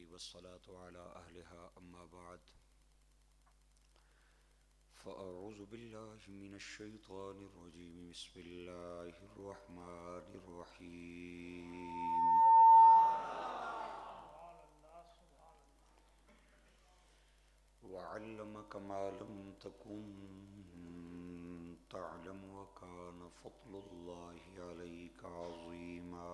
والصلاة على أهلها أما بعد فأعوذ بالله من الشيطان الرجيم بسم الله الرحمن الرحيم وعلمك ما لم تكن تعلم وكان فضل الله عليك عظيما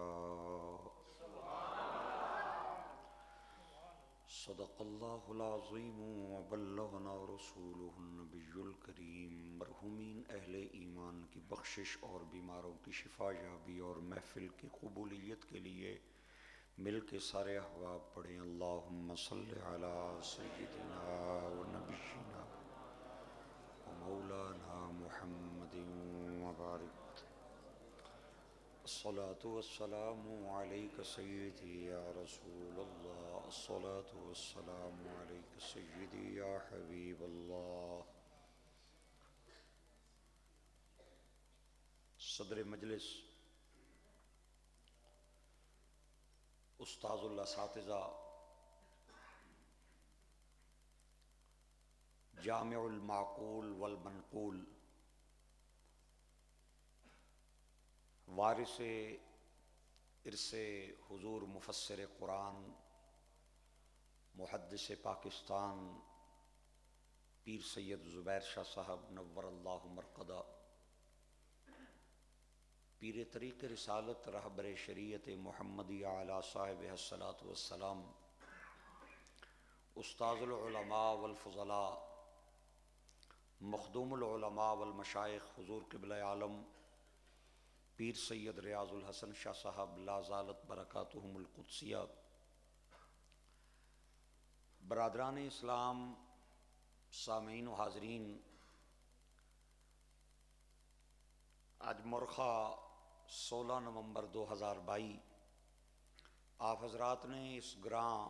صدق الله العظيم وبلغنا رسوله النبي الكريم مرحومین اہل ایمان کی بخشش اور بیماروں کی شفا یابی اور محفل کی قبولیت کے لیے مل کے سارے احباب پڑھیں اللہم صلی علی سیدنا و نبینا و مولانا محمد وبارک الصلاة والسلام علیک سیدی یا رسول اللہ الصلاة والسلام علیک سیدی یا حبیب اللہ صدر مجلس استاذ الاساتذہ جامع المعقول والمنقول وارث ارث حضور مفسر قرآن محدث پاکستان پیر سید زبیر شاہ صاحب نور اللہ مرقدہ پیر طریق رسالت رہبر شریعت محمدی اعلیٰ صاحب الصلاۃ والسلام استاذ العلماء والفضلاء مخدوم العلماء والمشائخ حضور قبلہ عالم پیر سید ریاض الحسن شاہ صاحب لا زالت برکاتہم القدسیہ برادران اسلام سامعین و حاضرین آج مرخہ 16 نومبر 2022 آپ حضرات نے اس گراں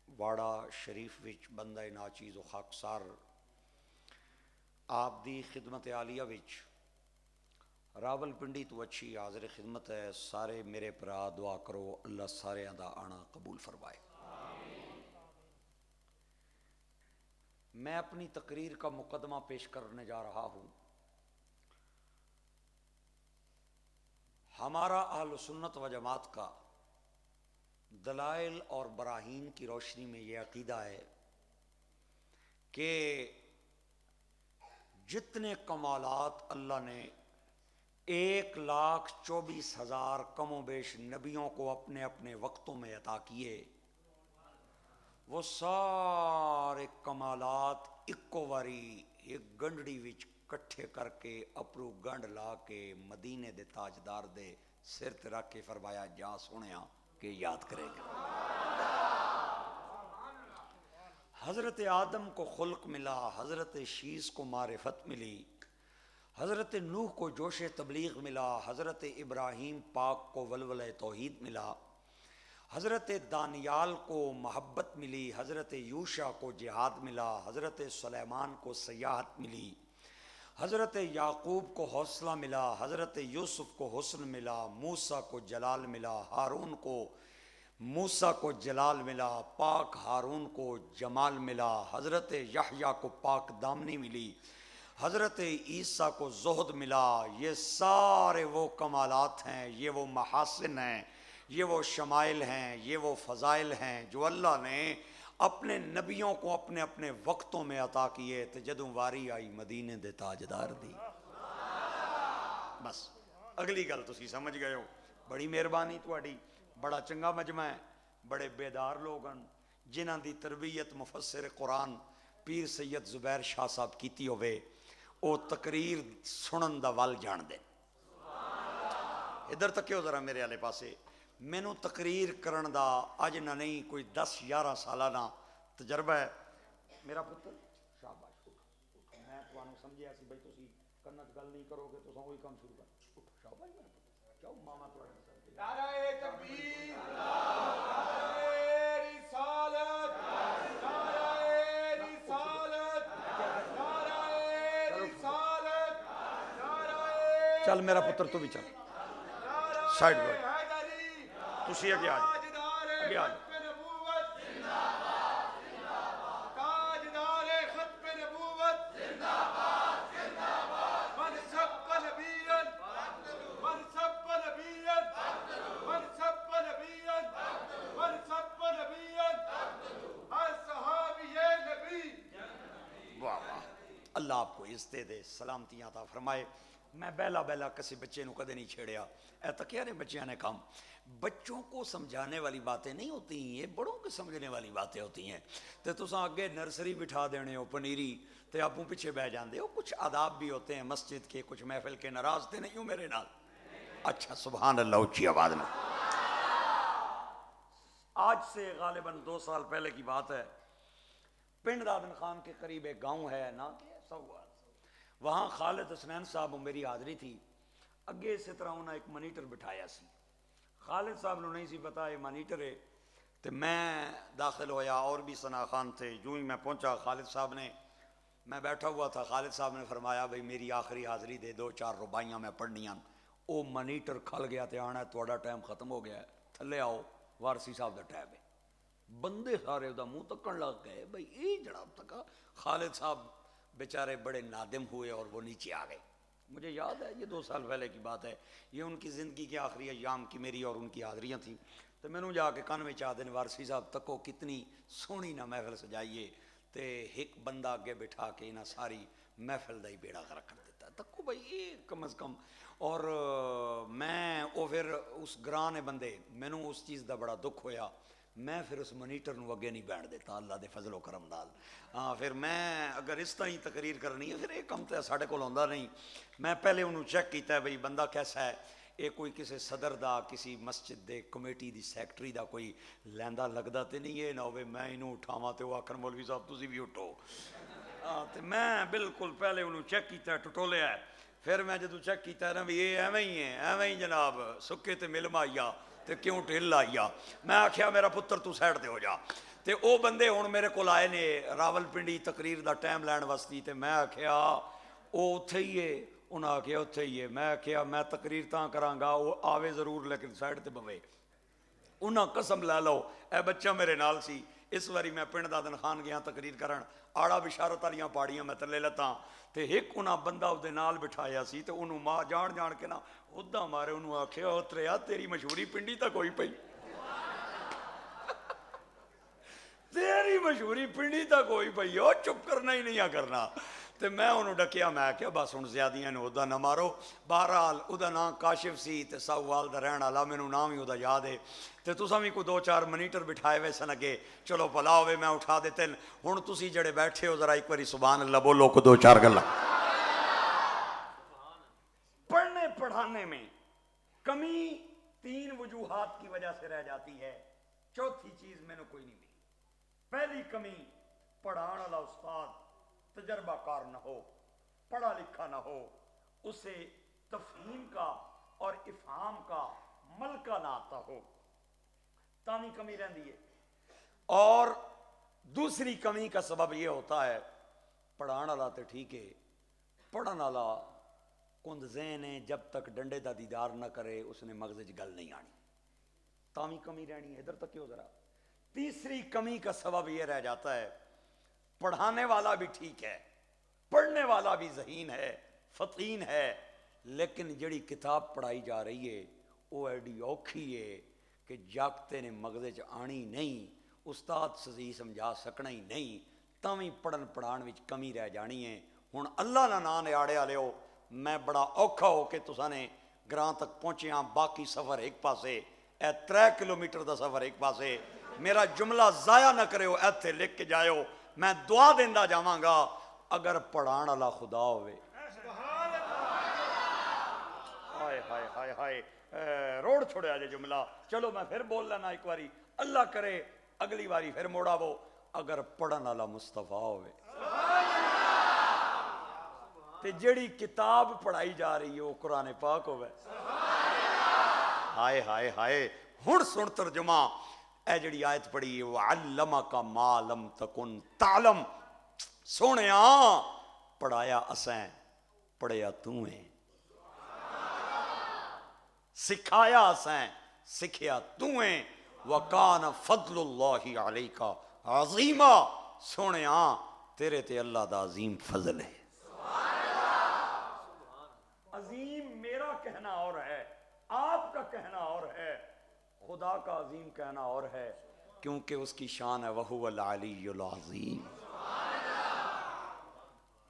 واڑا شریف وچ بندہ ناچیز و خاکسار آپ دی خدمت عالیہ وچ راول پنڈی تو اچھی حاضر خدمت ہے سارے میرے پرا دعا کرو اللہ سارے دا آنا قبول فرمائے میں اپنی تقریر کا مقدمہ پیش کرنے جا رہا ہوں ہمارا اہل سنت و جماعت کا دلائل اور براہین کی روشنی میں یہ عقیدہ ہے کہ جتنے کمالات اللہ نے 1,24,000 کم و بیش نبیوں کو اپنے اپنے وقتوں میں عطا کیے وہ سارے کمالات اکو واری ایک گنڈڑی وچ کٹھے کر کے اپرو گنڈ لا کے مدینے دے تاجدار دے سر تے رکھ کے فرمایا جا سونیا کہ یاد کرے گا حضرت آدم کو خلق ملا حضرت شیس کو معرفت ملی حضرت نوح کو جوش تبلیغ ملا حضرت ابراہیم پاک کو ولولہ توحید ملا حضرت دانیال کو محبت ملی حضرت یوشع کو جہاد ملا حضرت سلیمان کو سیاحت ملی حضرت یعقوب کو حوصلہ ملا حضرت یوسف کو حسن ملا موسیٰ کو جلال ملا ہارون کو موسیٰ کو جلال ملا پاک ہارون کو جمال ملا حضرت یحییٰ کو پاک دامنی ملی حضرت عیسیٰ کو زہد ملا یہ سارے وہ کمالات ہیں یہ وہ محاسن ہیں یہ وہ شمائل ہیں یہ وہ فضائل ہیں جو اللہ نے اپنے نبیوں کو اپنے اپنے وقتوں میں عطا کیے تو جدوں واری آئی مدینے دے تاجدار دی بس اگلی گل تسی سمجھ گئے ہو بڑی مہربانی تواڈی بڑا چنگا مجمع ہے بڑے بیدار لوگ ہیں جنہاں دی تربیت مفسر قرآن پیر سید زبیر شاہ صاحب کیتی ہوئے او تقریر سنن دا ول جان دے ادھر تک ذرا میرے والے پاسے مینوں تقریر کرن دا اج نہ نہیں کوئی 10-11 سالانہ تجربہ ہے میرا پتر شاباش میں تانوں سمجھیا سی بھئی تسی کنت گل نہیں کرو گے تساں وہی کام شروع کر شاباش میرا پتر کیوں ماما تواڈے نعرہ تکبیر نعرہ رسالت نعرہ رسالت نعرہ رسالت نعرہ چل میرا پتر تو بھی چل سائڈ بوائے تسی اگے آ جاؤ اگے آ جاؤ اللہ آپ کو عزت دے سلامتیاں عطا فرمائے. میں بیلا بیلا کسی بچے نو کدے نہیں چھیڑیا. اے تکیا نے بچیاں نے کام بچوں کو سمجھانے والی باتیں نہیں ہوتی, یہ بڑوں کے سمجھنے والی باتیں ہوتی ہیں. تو تساں اگے نرسری بٹھا دینے ہو پنیری تے آپ پیچھے بہ جاندے ہو. کچھ آداب بھی ہوتے ہیں مسجد کے, کچھ محفل کے. ناراض تے نہیں ہو میرے نال؟ اچھا سبحان اللہ اونچی آواز میں. آج سے غالباً 2 سال پہلے کی بات ہے. پنڈ دادن خان کے قریب ایک گاؤں ہے نا کہ سوال, وہاں خالد حسنین صاحب میری حاضری تھی. اگے اسی طرح انہیں ایک مانیٹر بٹھایا سی. خالد صاحب نے نہیں سی پتا یہ مانیٹر ہے. تو میں داخل ہویا, اور بھی ثنا خان تھے. جو ہی میں پہنچا خالد صاحب نے, میں بیٹھا ہوا تھا, خالد صاحب نے فرمایا بھئی میری آخری حاضری دے 2-4 ربائیاں میں پڑھنیاں. او مانیٹر کھل گیا تے آنا ہے تھوڑا ٹائم ختم ہو گیا ہے, تھلے آؤ وارسی صاحب دا ٹائم ہے. بندے سارے دا منہ تکن لگ گئے بھئی یہ جناب تکا. خالد صاحب بیچارے بڑے نادم ہوئے اور وہ نیچے آ گئے. مجھے یاد ہے یہ 2 سال پہلے کی بات ہے, یہ ان کی زندگی کے آخری ایام کی میری اور ان کی حاضریاں تھیں. تو میں نے جا کے کان میں چاہ دین وارسی صاحب تکو کتنی سونی نہ محفل سجائیے. تے ایک بندہ اگے بٹھا کے انہاں ساری محفل دا ہی بیڑا غرق کر دیتا. تکو بھئی یہ کم از کم. اور میں وہ پھر اس گرانے بندے میں نے اس چیز دا بڑا دکھ ہویا. میں پھر اس مانیٹر نو اگے نہیں بیٹھ دیتا اللہ دے فضل و کرم نال. ہاں پھر میں اگر اس طرح ہی تقریر کرنی ہے پھر یہ کم تو ساڈے کول ہوندا نہیں. میں پہلے انہوں چیک کیتا ہے بھئی بندہ کیسا ہے. یہ کوئی کسی صدر دا, کسی مسجد دے کمیٹی دی سیکٹری دا کوئی لیندا لگدا تے نہیں. یہ نہ ہوئے میں انہوں اٹھاواں تے وہ آکھن مولوی صاحب تسی بھی اٹھو. تے میں بالکل پہلے انہوں چیک کیتا ہے, ٹٹولیا ہے. پھر میں جدوں چیک کیتا ہے نا بھی یہ ایویں ہی ہے, ایویں ہی جناب سکے تے مل مائیا تے کیوں ٹھل آئیا. میں آکھیا میرا پتر تو سائڈ تے ہو جا. تے او بندے ہن میرے کول آئے نے راول پنڈی تقریر دا ٹائم لین واسطے. تے میں آکھیا او اوتھے ہی ہے, انہاں آکھیا اوتھے ہی ہے. میں آکھیا میں تقریر تاں کراں گا او آوے ضرور لیکن سائڈ تے بوے. انہاں قسم لے لو اے بچہ میرے نال سی. اس واری میں پنڈ دادن خان گیا تقریر کرن, آڑا بشارت والیاں پاڑیاں میں تلے لتاں. تے ایک انہاں بندہ اودے نال بٹھایا سی تے انہوں ماں جان جان کے نا ادا مارے. انہوں آکھیا اتریا تیری مشہوری پنڈی تک ہوئی پئی, تیری مشہوری پنڈی تک ہوئی پئی, او چپ کرنا ہی نہیں کرنا. تے میں انہوں ڈکیا, میں کیا بس ہن زیادیاں نے ادا نہ مارو. بہرحال ادا نام کاشف سی تے ساوال دا رہن والا, مینوں نام ہی ادا یاد ہے. تے تساں بھی کوئی 2-4 مانیٹر بٹھائے وے سن اگے, چلو بھلا ہوئے میں اٹھا دیتے. ہن تسی جڑے بیٹھے ہو ذرا ایک باری سبحان اللہ بولو کو 2-4 گلاں. پڑھنے پڑھانے میں کمی 3 وجوہات کی وجہ سے رہ جاتی ہے. چوتھی چیز میں نے کوئی نہیں ملی. پہلی کمی پڑھانے والا استاد تجربہ کار نہ ہو, پڑھا لکھا نہ ہو, اسے تفہیم کا اور افہام کا ملکہ نہ آتا ہو, تامی کمی رہندی ہے. اور دوسری کمی کا سبب یہ ہوتا ہے پڑھانے والا تے ٹھیک ہے, پڑھن والا کند ذہن ہے, جب تک ڈنڈے دا دیدار نہ کرے اس نے مغز وچ گل نہیں آنی, تامی کمی رہنی ہے. ادھر تک کیوں ذرا. تیسری کمی کا سبب یہ رہ جاتا ہے پڑھانے والا بھی ٹھیک ہے, پڑھنے والا بھی ذہین ہے, فطین ہے, لیکن جڑی کتاب پڑھائی جا رہی ہے وہ ایڈی اوکھی ہے کہ جاگتے نے مغزے چ آنی نہیں, استاد صحیح سمجھا سکنا ہی نہیں, تاویں پڑھن پڑھان وچ کمی رہ جانی ہے. ہن اللہ دا نام آڑے والے ہو, میں بڑا اوکھا ہو کے تساں نے گراں تک پہنچیاں, باقی سفر ایک پاسے, اے 3 کلومیٹر دا سفر ایک پاسے. میرا جملہ ضائع نہ کرے ہو, ایتھے لکھ کے جائیو. میں دعا دیندا جاواں گا اگر پڑھان والا خدا ہوئے. ہائے ہائے ہائے ہائے, روڑ چھوڑیا جے جملہ. چلو میں پھر بول لینا ایک واری, اللہ کرے اگلی باری پھر موڑا وہ, اگر پڑھن والا مصطفیٰ ہوئے تے جڑی کتاب پڑھائی جا رہی ہے وہ قرآن پاک ہوئے. ہائے ہائے ہائے. ہن سن ترجمہ, اے جڑی آیت پڑھی ہے وَعَلَّمَكَ مَا لَمْ تَكُنْ تَعْلَمْ, سونیاں پڑھایا اسیں, پڑھیا تو ہیں, سکھایا اسیں, سکھیا تو ہیں. وَكَانَ فَضْلُ اللَّهِ عَلَيْكَ عَظِيمًا, سونیاں تیرے تے اللہ دا عظیم فضل ہے. عظیم میرا کہنا اور ہے, آپ کا کہنا اور ہے, خدا کا عظیم کہنا اور ہے, کیونکہ اس کی شان ہے وَهُوَ الْعَلِيُّ الْعَظِيمُ.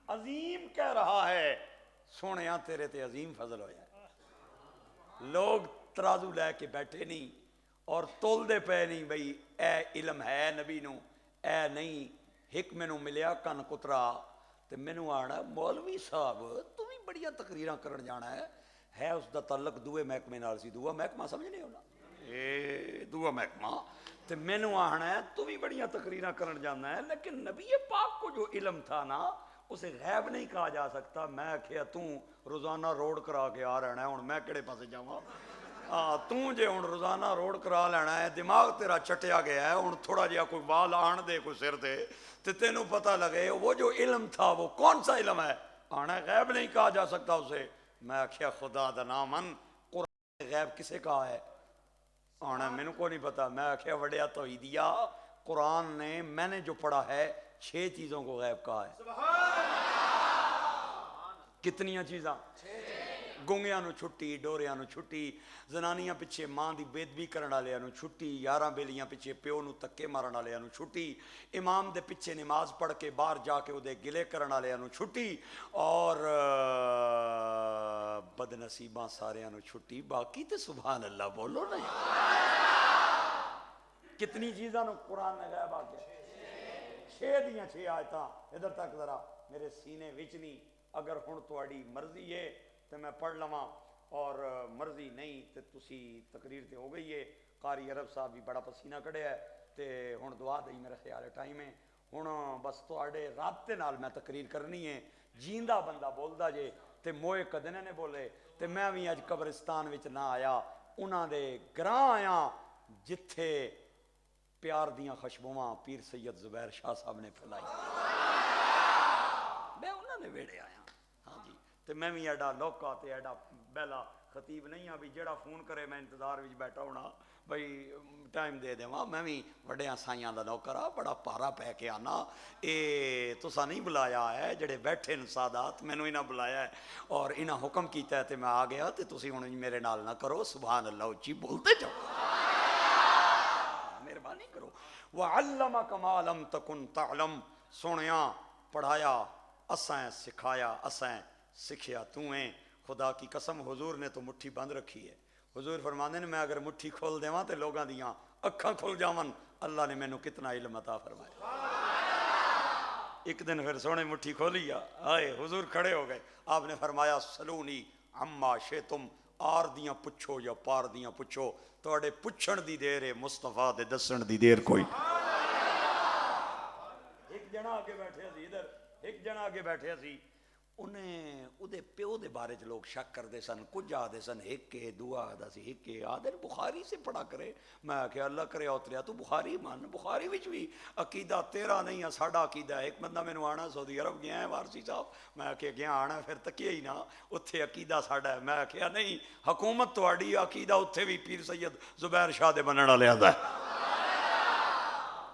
عظیم کہہ رہا ہے سونے تیرے تے عظیم فضل ہویا ہے۔ لوگ ترازو لے کے بیٹھے نہیں اور تول دے پے نہیں بھئی اے علم ہے نبی نو اے نہیں ہک مینوں ملیا کن کترا تے مینوں آنا مولوی صاحب تو بھی بڑیاں تقریراں کرن جانا ہے اس دا تعلق دوے محکمے نال سی دوہ محکمہ سمجھ نہیں ہونا اے دوہ محکمہ تے مینوں آنا ہے تو بھی بڑیاں تقریراں کرن جانا ہے لیکن نبی پاک کو جو علم تھا نا اسے غیب نہیں کہا جا سکتا۔ میں کہیا روزانہ روڈ کرا کے آ رہنا ہے ہن میں کہڑے پاسے جاواں جے ہن روزانہ روڈ کرا لینا ہے دماغ تیرا چٹیا گیا ہے ہن تھوڑا جہا کوئی وال آن دے کوئی سر دے تے تینوں پتہ لگے وہ جو علم تھا وہ کون سا علم ہے آنا غیب نہیں کہا جا سکتا اسے۔ میں کہیا خدا دا نامن قرآن غیب کسے کہا ہے آنا مینوں کو نہیں پتا۔ میں کہیا وڈیا توحیدیا قرآن نے میں نے جو پڑھا ہے 6 چیزوں کو غیب کہا ہے۔ کتنیاں چیزاں گونگیاں نو چھٹی ڈوریاں نو چھٹی زنانیاں پیچھے ماں دی بےدبی کرن والیاں نو چھٹی 11 بیلیاں پیچھے پیو نو تکے مارن والیاں نو چھٹی امام دے پیچھے نماز پڑھ کے باہر جا کے اودے گلے کرن والیاں نو چھٹی اور بد نصیباں ساریاں نو چھٹی باقی تے سبحان اللہ بولو نا کتنی چیزاں نو قرآن نے غیب آ گیا 6 دیاں 6 آیتاں ادھر تک ذرا میرے سینے وچ نہیں اگر ہن تواڈی مرضی ہے تو میں پڑھ لواں اور مرضی نہیں تو تسی تقریر تے ہو گئی ہے قاری عرب صاحب بھی بڑا پسینہ کڑیا ہے تے ہن دعا دئی میرے خیال ہے ٹائم ہے ہن بس تواڈے رابطے نال میں تقریر کرنی ہے جیندا بندہ بولدا جے تے موئے کدنے نے بولے تے میں بھی اج قبرستان وچ نہ آیا انہاں دے گراں آیا جتھے پیار دیاں خوشبوواں پیر سید زبیر شاہ صاحب نے پھیلائی میں انہاں نے ویڑے آیا ہاں جی تے میں بھی ایڈا لوکا تے ایڈا بیلا خطیب نہیں ہاں بھی جیڑا فون کرے میں انتظار وچ بیٹھا ہونا بھئی ٹائم دے دیواں میں بھی وڈیاں سائیاں دا نوکر آ بڑا پارا پہ کے آنا اے تسا نہیں بلایا ہے جڑے بیٹھے نے سادات مینوں انہاں بلایا ہے اور انہاں حکم کیتا ہے تے میں آ گیا تے تسی ہن میرے نال نہ کرو سبحان اللہ اچھی بولتے جاؤ مہربانی کرو وَعَلَّمَكَ مَا لَمْ تَكُنْ تَعْلَمْ سونیاں پڑھایا اسائیں سکھایا اسائیں سکھیا تو ہیں خدا کی قسم حضور نے تو مٹھی بند رکھی ہے حضور فرماندے نے میں اگر مٹھی کھول دیواں تے لوگاں دیاں اکھاں کھل جاون اللہ نے مینوں کتنا علم عطا فرمایا ایک دن پھر سونے مٹھی کھولی آئے حضور کھڑے ہو گئے آپ نے فرمایا سلونی عما شئتم آر دیاں پچھو یا پار دیاں پچھو توڑے پچھن دی دیر ہے مصطفیٰ دے دسن دی دیر کوئی ایک جنا آگے بیٹھے سی ادھر ایک جنا آگے بیٹھے سی انہیں ادھے پیو دے بارے چ لوگ شک کرتے سن کچھ آدھے سن ایک کے دعا آدھا سی ایک کے آدھے بخاری سے پڑھا کرے میں کہ اللہ کرے اتریا تو بخاری مان بخاری وچ بھی عقیدہ تیرا نہیں ہے ساڈا عقیدہ ہے ایک بندہ مینوں آنا سعودی عرب گیا ہے وارسی صاحب میں کہ گیا آنا پھر تکیا ہی نہ اتھے عقیدہ ساڈا ہے میں کہ نہیں حکومت تواڈی عقیدہ اتھے بھی پیر سید زبیر شاہ دے بنن والے آندا ہے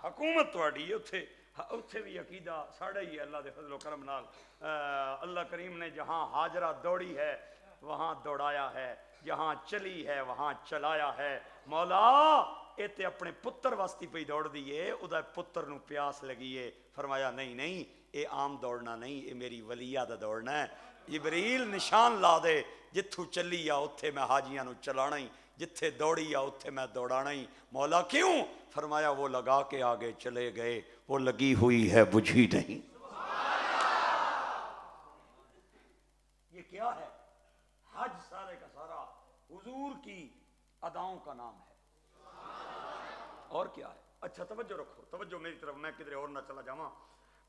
حکومت تواڈی اتھے اتھے بھی عقیدہ ساڑھا ہی ہے اللہ دے فضل و کرم نال اللہ کریم نے جہاں ہاجرہ دوڑی ہے وہاں دوڑایا ہے جہاں چلی ہے وہاں چلایا ہے مولا اے تے اپنے پتر واسطی پہ دوڑ دیئے ادا پتر نو پیاس لگیے فرمایا نہیں نہیں اے عام دوڑنا نہیں اے میری ولیہ دا دوڑنا ہے جبریل نشان لا دے جتھو چلی یا اتھے میں حاجیاں نو چلانا ہی جتھے دوڑی یا اتھے میں دوڑانا ہی مولا کیوں فرمایا وہ لگا کے آگے چلے گئے وہ لگی ہوئی ہے بجھی نہیں یہ کیا ہے حج سارے کا سارا حضور کی اداؤں کا نام ہے اور کیا ہے اچھا توجہ رکھو توجہ میری طرف میں کدھر اور نہ چلا جاواں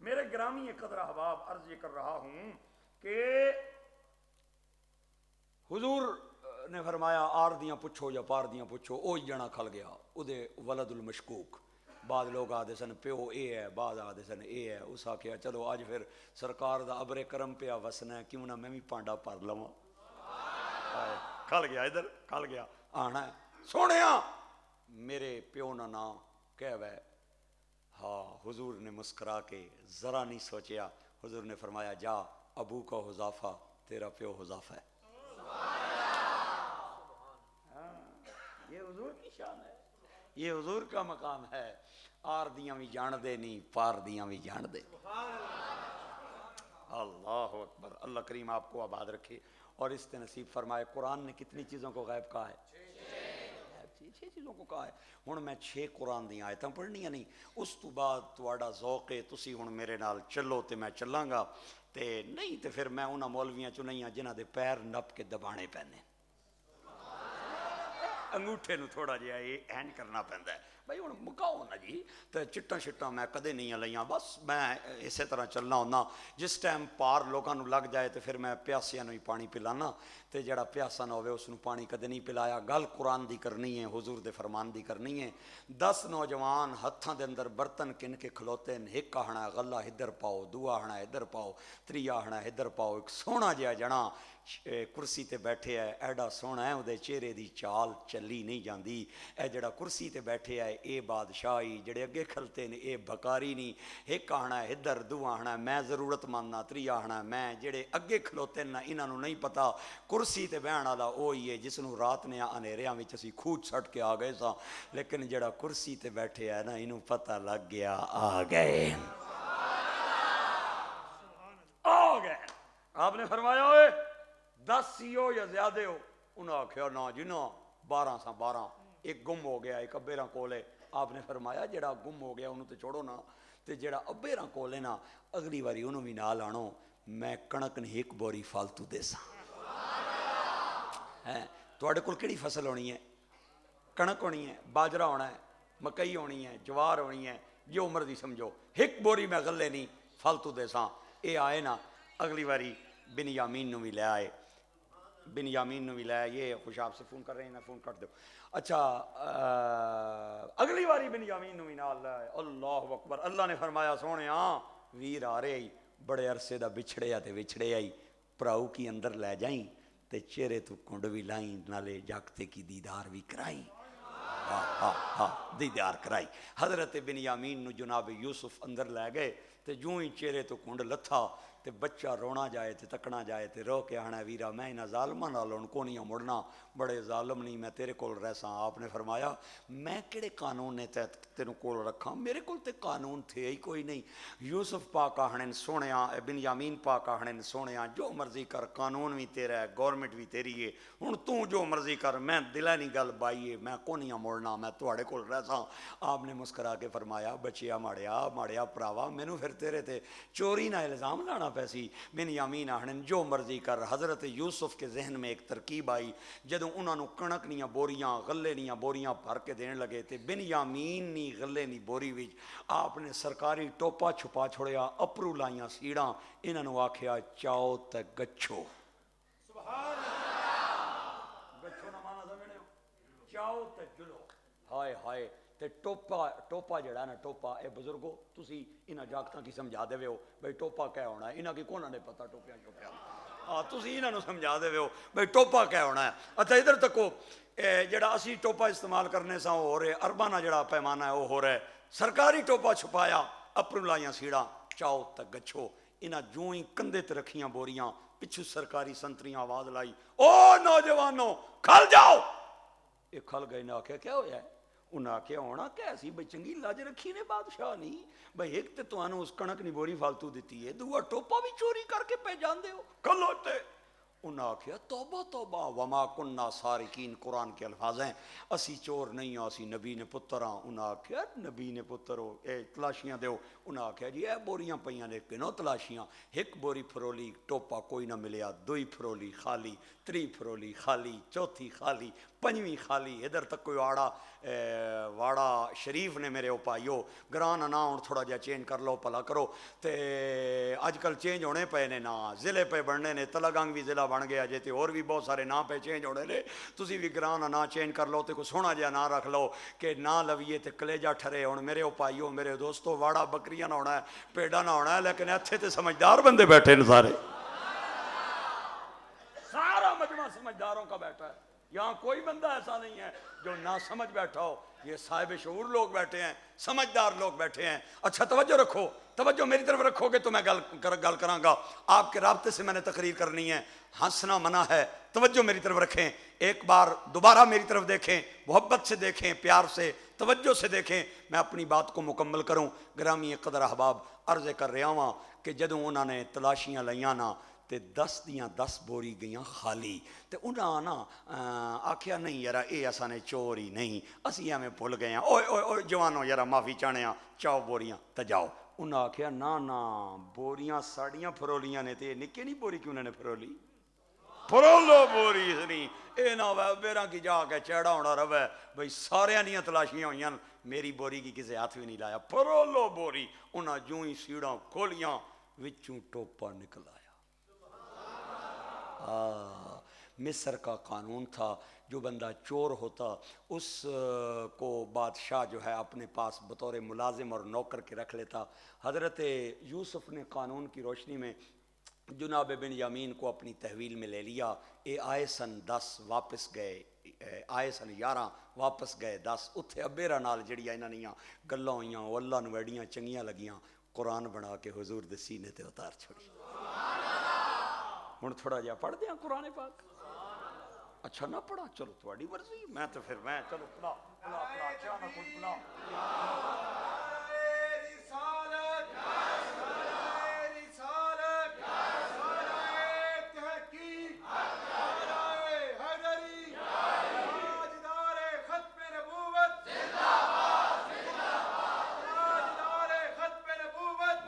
میرے گرامی قدر احباب عرض یہ کر رہا ہوں کہ حضور نے فرمایا آر دیاں پچھو یا پار دیاں پچھو او جنا کھل گیا او دے ولد المشکوک بعد لوگ آدھے سن پیو اے ہے بعد آدھے سن اے ہے اس آکھیا چلو آج پھر سرکار دا ابر کرم پیا وسنا ہے کیوں نہ میں بھی پانڈا پر لواں کھل گیا ادھر کھل گیا آنا ہے سونیا میرے پیو نا کہہ وے ہاں حضور نے مسکرا کے ذرا نہیں سوچیا حضور نے فرمایا جا ابو کا حذافہ تیرا پیو حذافہ ہے یہ حضور کی شان ہے یہ حضور کا مقام ہے آر دیاں بھی جان دے نہیں پار دیاں بھی جان دے اللہ اکبر. اللہ کریم آپ کو آباد رکھے اور اس سے نصیب فرمائے. قرآن نے کتنی چیزوں کو غائب کہا ہے؟ 6 چیزوں کو کہا ہے. ہن میں 6 قرآن دی آیتاں پڑھنیاں نہیں, اس تو بعد تہاڈا ذوق ہے تسی ہن میرے نال چلو تے میں چلاں گا, تے نہیں تے پھر میں انہاں مولویاں چوں نہیں ہاں جنہاں دے پیر نپ کے دبانے پینے, انگوٹھے نو تھوڑا جہا یہ اینڈ کرنا پیندا ہے. بھائی ہوں مکاؤ نا جی, تو چٹاں شٹاں میں کدے نہیں لئیاں, بس میں اسی طرح چلنا ہونا. جس ٹائم پار لوگوں نو لگ جائے تو پھر میں پیاسیاں نو ہی پانی پلانا, تے جڑا پیاسا نہ ہوئے اس نو پانی کدے نہیں پلایا. گل قرآن دی کرنی ہے, حضور دے فرمان دی کرنی ہے. 10 نوجوان ہتھاں دے اندر برتن کن کے کھلوتے ہیں, ایک آہنا غلہ ادھر پاؤ, دوجا آہنا ادھر پاؤ, تریا آہنا ادھر پاؤ. ایک سونا جہا جنا کرسی تے بیٹھے ہے, ایڈا سونا ہے وہ چہرے دی چال چلی نہیں جاندی. اے جڑا کرسی تے بیٹھے ہے اے بادشاہی, جڑے اگے کھلتے نے اے بکاری نہیں. ایک آہنا ہے ادھر, دو آہنا میں ضرورت مندنا, تریا آہنا میں. جڑے اگے کھلوتے نا انہاں نو نہیں پتا کرسی تے بہن والا وہی ہے جس نو رات نے انیریاں وچ اسی کھوج سٹ کے آ گئے سا, لیکن جڑا کرسی تے بیٹھے ہے نا انہوں پتہ لگ گیا آ گئے. آ گئے. آپ نے فرمایا ہوئے 10 ہی ہو یا زیادہ ہو؟ انہوں نے آکھیا نا جی نا 12 سا 12, ایک گم ہو گیا, ایک ابے راں کولے. آپ نے فرمایا جڑا گم ہو گیا انہوں تے چھوڑو نا, تے جڑا ابے راں کولے نا اگلی واری انہوں بھی نال آنو, میں کنک نے ایک بوری فالتو دے سا. تواڈے کول کیڑی فصل ہونی ہے؟ کنک ہونی ہے, باجرا ہونا ہے, مکئی ہونی ہے, جوار ہونی ہے, جو مرضی سمجھو. ایک بوری میں غلے نہیں فالتو دے سا. اے آئے نا اگلی واری بنیامین نو بھی لے آئے, بنیامین نو بھی لے آئے. یہ خوش آپ سے فون کر رہے ہیں نا, فون کٹ دو. اچھا اگلی واری بنیامین نو بھی نال لے آئے. اللہ اکبر. اللہ نے فرمایا سونے ہاں ویر آ رہے ہی, بڑے عرصے دا بچھڑے آ تے وچھڑے آئی, پراؤ کی اندر لے جائیں تے چہرے تو کنڈ بھی لائیں, نالے جاگتے کی دیدار بھی کرائیں. دیدار کرائی. حضرت بنیامین نو جناب یوسف اندر لے گئے, تے جوں ہی چہرے تو کنڈ لتھا تے بچہ رونا جائے تے تکنا جائے تے رو کے آنا ویرا میں انہاں ظالماں نال ہن کو نہیں مڑنا, بڑے ظالم نہیں میں تیرے کول رہساں. آپ نے فرمایا میں کہڑے قانون نے تینوں کول رکھاں, میرے کول تے قانون تھے ہی کوئی نہیں. یوسف پاک آہنے سونیاں, بنیامین پاک آہنے سونیاں جو مرضی کر, قانون بھی تیرا ہے, گورنمنٹ بھی تیری ہے, ہن تو جو مرضی کر, میں دلہ نہیں گل بائی ہے, میں کو نہیں موڑنا, میں تواڈے کول رہساں. آپ نے مسکرا کے فرمایا بچیا ماڑیا پراوا مینوں پھر تیرے تے چوری نہ الزام لانا پیسی. بنیامین آہن جو مرضی کر. حضرت یوسف کے ذہن میں ایک ترکیب آئی, جدوں انہاں نو کنک نیاں بوریاں غلے نیاں بوریاں بھر کے دین لگے تے بنیامین نی غلے نی بوری وچ آپ نے سرکاری ٹوپا چھپا چھوڑیا, اپرو لائیاں سیڑاں, انہاں نو آکھیا چاؤ تے گچھو. سبحان اللہ. گچھو نہ مانا سمجھنے ہو, چاؤ تے جلو. ہائے ہائے. تے ٹوپا جڑا نا ٹوپا, اے بزرگو تسی انہاں جاگتاں کی سمجھا دے ہو بھئی ٹوپا کیا ہونا ہے, انہاں کی کونہ نے پتہ ٹوپیاں چوپیاں, تسی انہاں نو سمجھا دے ہو بھئی ٹوپا کیا ہونا ہے. اچھا ادھر تکو, جڑا اسی ٹوپا استعمال کرنے سا وہ ہو رہے, اربانہ جڑا پیمانہ ہے وہ ہو رہا ہے. سرکاری ٹوپا چھپایا, اپرو لائیاں سیڑاں, چاؤ تک گچھو. انہاں جوں ہی کندھے تے رکھیاں بوریاں, پچھو سرکاری سنتریاں آواز لائی, او نوجوانوں کھل جاؤ. یہ کھل گئے. نہ آکھیا کیا ہویا ہے؟ انہاں کیا ہونا کیسی بھئی چنگی لاج رکھی نے بادشاہ نہیں بھئی, ایک تے تانوں اس کنک نی بوری فالتو دیتی ہے, دوسرا ٹوپا بھی چوری کر کے پہ جان دے ہو, کھلوتے. انہاں کیا توبہ توبہ وما کننا سارقین, قرآن کے الفاظ ہیں, اسی چور نہیں ہاں, اسی نبی نے پتر ہاں. انہاں کیا نبی نے پتر ہو, اے تلاشیاں دیو. انہاں کیا جی اے بوریاں پیاں نے کنوں تلاشیاں, ایک بوری پھرولی ٹوپا کوئی نہ ملیا, دوئی پھرولی خالی, تری پھرولی خالی, چوتھی خالی, پنجویں خالی. ادھر تک کوئی واڑا شریف نے میرے اوپائیو گران انا ہوں تھوڑا جا چینج کر لو پلا کرو, تے اج کل چینج ہونے پے نے, نا ضلع پہ بننے نے, تلگنگ بھی ضلع بن گیا جے, تے اور بھی بہت سارے نا پہ چینج ہونے نے. تسی بھی گران انا چینج کر لو, تے کو سونا جا نا رکھ لو کہ نا لویے تے کلیجہ ٹھرے. ہوں میرے اوپائیو میرے دوستو, واڑا بکریاں نہ ہونا ہے, پیڑا نہ ہونا ہے, لیکن اتھے تے سمجھدار بندے بیٹھے نے سارے, سارا مجمع سمجھداروں کا بیٹھا ہے. یہاں کوئی بندہ ایسا نہیں ہے جو نہ سمجھ بیٹھا ہو. یہ صاحب شعور لوگ بیٹھے ہیں, سمجھدار لوگ بیٹھے ہیں. اچھا توجہ رکھو, توجہ میری طرف رکھو گے تو میں گل کراں گا. آپ کے رابطے سے میں نے تقریر کرنی ہے, ہنسنا منع ہے. توجہ میری طرف رکھیں, ایک بار دوبارہ میری طرف دیکھیں, محبت سے دیکھیں, پیار سے. توجہ سے دیکھیں، میں اپنی بات کو مکمل کروں۔ گرامی قدر احباب، عرض کر رہا ہوں کہ جدوں انہوں نے تلاشیاں لیاں نا تے 10 دیاں 10 بوری گئیاں خالی، تے انہاں نا آکھیا نہیں یارا اے اساں نے چور ہی نہیں، اسی ہمیں بھول گئے ہیں، اوئے اوئے اوئے جوانو یارا معافی چاہنے ہاں، چاؤ بوریاں تے جاؤ۔ انہاں آکھیا نا نا بوریاں ساڑیاں پھرولیاں نے تے نکے نہیں بوری کیوں انہوں نے پھرولی؟ پھرولو بوری نہیں، اے نہ ہوئے بیراں کی جا کے چیڑا ہونا روے بھئی سارے دیاں تلاشیاں ہوئیاں میری بوری کی کسے ہاتھ بھی نہیں لایا، پھرولو بوری۔ انہاں جوں ہی سیڑاں کھولیاں وچوں ٹوپا نکل آیا۔ مصر کا قانون تھا، جو بندہ چور ہوتا اس کو بادشاہ جو ہے اپنے پاس بطور ملازم اور نوکر کے رکھ لیتا۔ حضرت یوسف نے قانون کی روشنی میں جناب بن یامین کو اپنی تحویل میں لے لیا۔ اے آئے سن 10 واپس گئے، آئے سن 11 واپس گئے 10۔ اتھے ابیرا نال جڑیاں انہاں نیاں گلاں ہوئیاں وہ اللہ نو ایڈیاں چنگیاں لگیاں، قرآن بنا کے حضور دے سینے تے اتار چھوڑی۔ ہن تھوڑا جہا پڑھ دیاں قرآن پاک؟ اچھا نہ پڑھا، چلو تھوڑی مرضی، میں تو پھر میں چلو پڑھا چاہ نہ کچھ پڑھا۔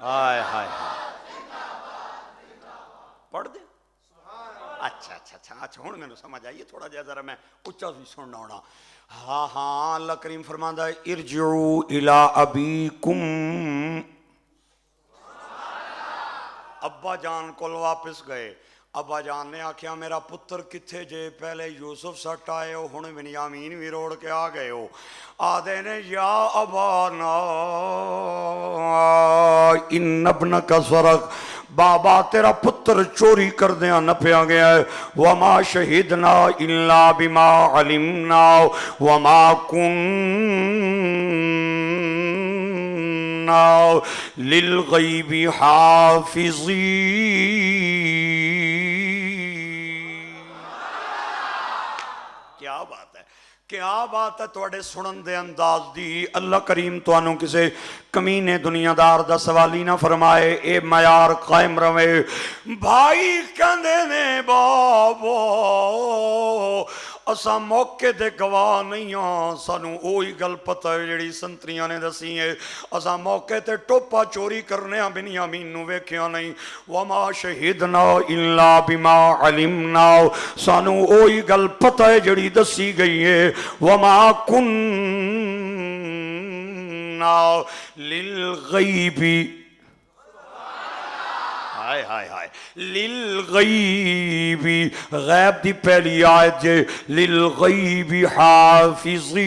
ہائے ہائے پڑھ دیں؟ اچھا اچھا اچھا اچھا ہوں میں نے سمجھ آئیے، تھوڑا جہا ذرا میں اچھا سی سننا ہونا۔ ہاں ہاں اللہ کریم فرماندا ہے ارجعوا الی ابیکم، ابا جان کول واپس گئے۔ ابا جان نے آکھیا میرا پتر کتھے جے؟ پہلے یوسف سٹ آئے ہو، ہن بنیامین بھی روڑ کے آ گئے ہو۔ آدھے نے یا ابانا ان ابنک سرق، بابا تیرا پتر چوری کر دیا نہ پیا گیا ہے۔ وما شہدنا الا بما علمنا وما كنا للغیب حافظین۔ کیا بات ہے، کیا بات ہے توڑے سنن دے انداز دی۔ اللہ کریم تو انہوں کسے کمینے دنیا دار دا سوالی نہ فرمائے، اے معیار قائم روے۔ بھائی کہندے نے بابو اسا موقع دے گواہ نہیں ہاں، سانو اوہی گل پتہ ہے جڑی سنتریاں نے دسی ہے، اسا موقع تے ٹوپا چوری کرنے ہاں بنیامین نو ویکھیا نہیں۔ وما شہدنا الا بما علمنا، سانو اوہی گل پتہ ہے جڑی دسی گئی ہے۔ وما کننا للغیب، ہائے ہائے ہائے، للغیب، غیب دی پہلی آیت جے للغیب حافظین۔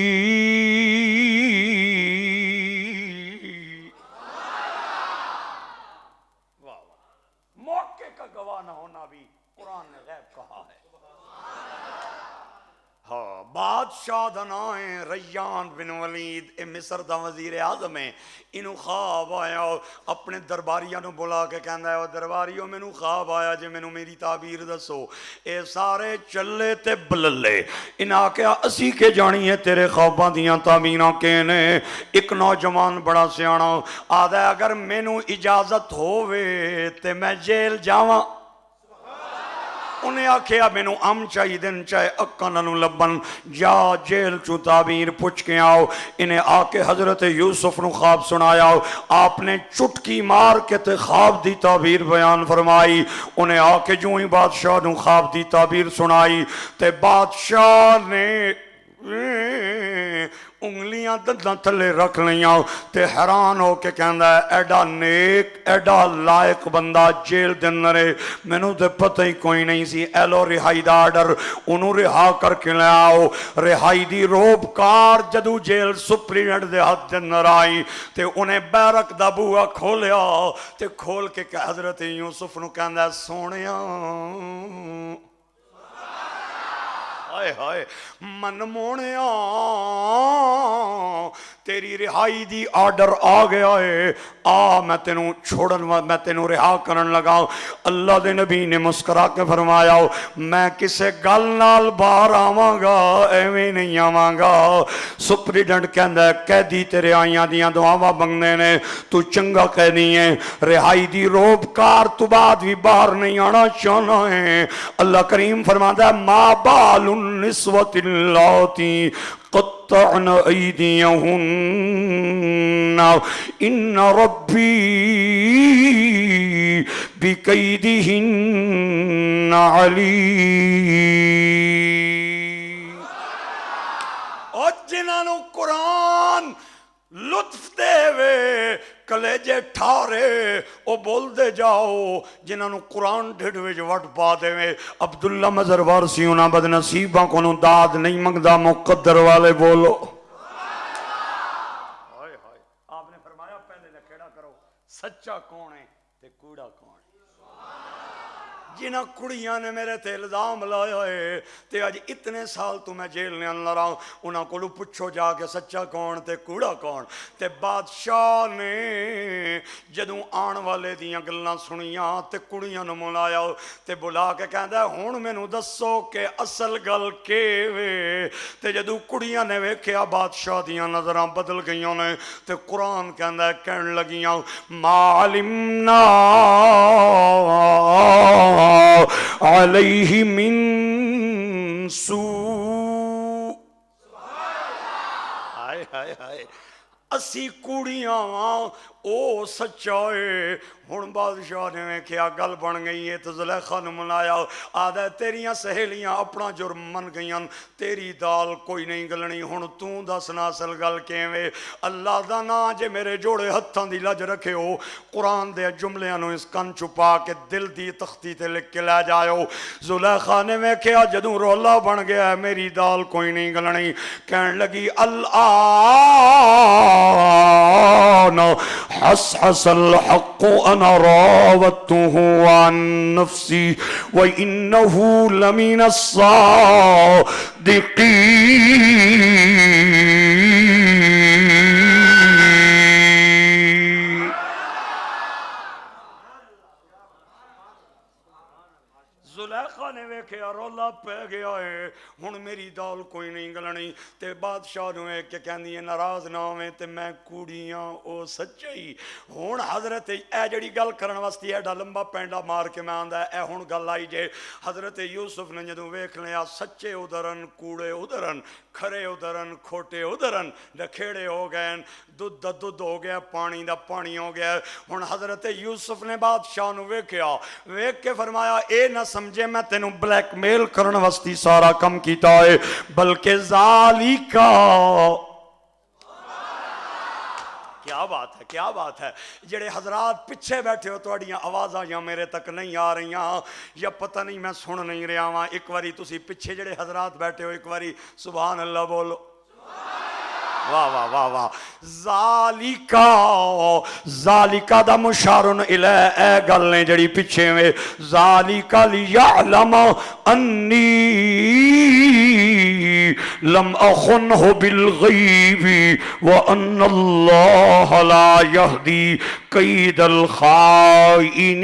واہ واہ، موقع کا گواہ نہ ہونا بھی قرآن نے غیب کہا ہے۔ ہاں، بادشاہ دا نام ہے ریان بن ولید، اے مصر دا وزیر اعظم ہے۔ انہوں خواب آیا، اپنے درباریاں نو بلا کے کہندا ہے او درباریوں میں نو خواب آیا جے میں نو میری تعبیر دسو۔ اے سارے چلے تے بللے، انہاں کہا اسی کے جانی ہے تیرے خواباں دیاں تعبیراں کہنے۔ ایک نوجوان بڑا سیانا آدھا اگر میں نو اجازت ہووے تے میں جیل جاواں۔ انہیں آکھیا میں نو ام چاہی دن چاہے اکا ننو لبن، جا جیل چو تعبیر پوچھ کے آؤ۔ انہیں آکے حضرت یوسف نو خواب سنایا، آپ نے چٹکی مار کے تے خواب دی تعبیر بیان فرمائی۔ انہیں آکے جو ہی بادشاہ نو خواب دی تعبیر سنائی تے بادشاہ نے انگلیاں دنداں تھلے رکھ لیاں تے حیران ہو کے کہندا ہے ایڈا نیک ایڈا لائق بندہ جیل دن رہے، میں نو تے پتہ ہی کوئی نہیں سی۔ ایلو رہائی دا آرڈر، انہوں رہا کر کے لے آؤ۔ رہائی دی روب کار جدو جیل سپرینٹ دے ہاتھ دن آئی تے انہیں بیرک دا بوہا کھولیا تے کھول کے حضرت یوسف نو کہندا ہے سونیاں ہائے ہائے من مونیا تیری رہائی دی آرڈر آ گیا ہے، آ میں تینوں چھوڑن میں تینوں رہا کرن لگا۔ اللہ دے نبی نے مسکرا کے فرمایا میں کسے گل نال باہر آواں گا، ایویں نہیں آواں گا۔ سپریڈنٹ کہندا ہے قیدی تیرے آئیاں دیاں دعاواں منگنے نے، تو چنگا قیدی ہے، رہائی دی روب کار تو بعد بھی باہر نہیں آنا چاہنا ہے۔ اللہ کریم فرماتا ہے ما بال النسوۃ اللاتی قطعن ایدیہن ان ربی بکیدہن علیم۔ اور جنہاں نو قرآن لطف دے وے کلیجے ٹھارے او بول دے جاؤ، جنہاں نو قرآن ڈھڑ وچ وٹ پا دے وے۔ عبداللہ مظہر وارسی انہاں بد نصیباں کو نو داد نہیں منگدا، مقدر والے بولو۔ آپ نے فرمایا پہلے نکھیڑا کرو سچا کون ہے تے کوڑا کون ہے۔ جنہاں کڑیاں نے میرے تے الزام لایا ہے تے آج اتنے سال تو میں جیل نے اندر آؤں، انہاں کو پوچھو جا کے سچا کون تے کوڑا کون۔ تے بادشاہ نے جدوں آن والے دیاں گلاں سنیاں تے کڑیاں نو ملایا تے بلا کے کہندا ہن مینوں دسو کہ اصل گل کے وے۔ تے جدوں کڑیاں نے ویکھیا بادشاہ دیاں نظراں بدل گئیاں نے تے قرآن کہندا ہے کہن لگیاں ما علمنا علیہ من سوء۔ ہائے ہائے ہائے اسی کوڑیاں او سچائے۔ ہن بادشاہ نے کیا گل بن گئی ہے تو زلیخا نے منایا، آدھا تیریاں سہیلیاں اپنا جرم من گئیاں، تیری دال کوئی نہیں گلنی، ہن توں دسنا اصل گل کیویں۔ اللہ دا نا جے میرے جوڑے ہتھاں دی لج رکھے ہو، قرآن دے جملیاں نو اس کن چھپا کے دل دی تختی تے لکھ کے لے جاؤ۔ زلیخا نے ویکھیا جدوں رولا بن گیا میری دال کوئی نہیں گلنی، کہن لگی الآن حس الحق انا راودته عن نفسی وانه لمن الصادقین۔ زلیخا نے ویکھیا رولا پہ گیا ہے، ہن میری دال کوئی نہیں گلنی تے بادشاہ نو ایک کہ کہندی ہے ناراض نہ ہوئے تے میں کوڑیاں او سچائی۔ ہن حضرت اے جڑی گل کرن واسطے ایڈا لمبا پینڈا مار کے میں آندا اے ہن گل آئی جے۔ حضرت یوسف نے جدوں ویکھ لیا سچے ادھرن کوڑے ادھرن، کھرے ادھرن کھوٹے ادھرن، نکھیڑے ہو گئے، دودھ دا دودھ ہو گیا، پانی دا پانی ہو گیا۔ ہن حضرت یوسف نے بادشاہ نو ویکھیا، ویکھ کے فرمایا اے نہ سمجھے میں تینوں بلیک میل کرن واسطے سارا کم کیتا ہے، بلکہ ذالکا۔ کیا بات ہے، کیا بات ہے۔ جڑے حضرات پیچھے بیٹھے ہو تواڈیاں آوازاں یا میرے تک نہیں آ رہیاں یا پتہ نہیں میں سن نہیں رہا ہاں، ایک واری تسی پیچھے جڑے حضرات بیٹھے ہو ایک واری سبحان اللہ بولو۔ واہ واہ واہ واہ۔ ذالکا دا مشارن الیہ اے گل نے جڑی پیچھے میں، ذالکا لیعلم انی لم اخنہ بالغیب وان اللہ لا یہدی کید الخائنین۔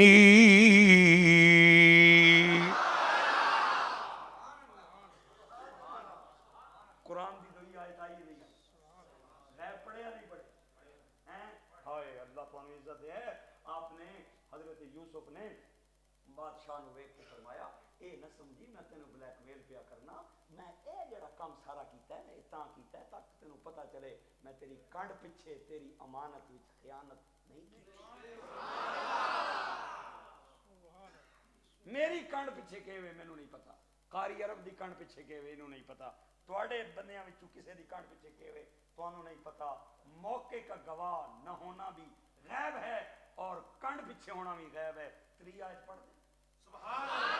قرآن دی دوئی آیت آئی رہی ہے، غیب پڑھے یا نہیں پڑھے؟ ہائے اللہ پانے عزت ہے۔ آپ نے حضرت یوسف نے بادشاہ نو ویکھ کے فرمایا اے نہ سمجھی میں تینوں بلیک میل پیا کرنا، میں اے جڑا کام سارا کیتا ہے میں تاں کیتا ہے تاکہ تینوں پتہ چلے میں تیری کنڈ پیچھے تیری امانت وچ خیانت نہیں کی۔ میری کنڈ پیچھے کیویں مینوں نہیں پتا، قاری عرب دی کنڈ پیچھے کیویں انہوں نہیں پتا، تواڈے بندیاں وچوں کسے دی کنڈ پیچھے کیویں تانوں نہیں پتا۔ موقع کا گواہ نہ ہونا بھی غیب ہے اور کنڈ پیچھے ہونا بھی غیب ہے۔ تری آیت پڑھ دیں سبحان اللہ۔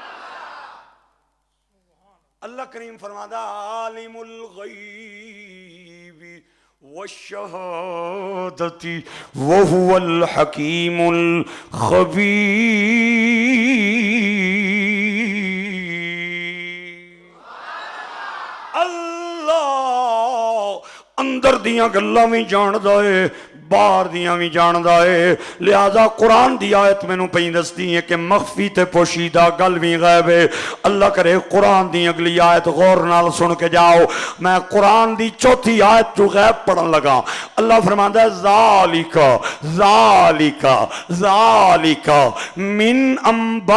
اللہ کریم فرماتا عالم الغیب والشہادۃ وہو الحکیم الخبیر۔ اللہ اندر دیاں گلاں بھی جاندا ہے باہر دیاں بھی جاندا ہے لہذا قرآن دی آیت میں نو پہی دستی ہے کہ مخفی تے پوشیدہ گل بھی غیب ہے اللہ کرے قرآن دی اگلی آیت غور نال سن کے جاؤ میں قرآن دی چوتھی آیت جو غیب پڑھن لگا اللہ فرماندا ہے ذالک من انباء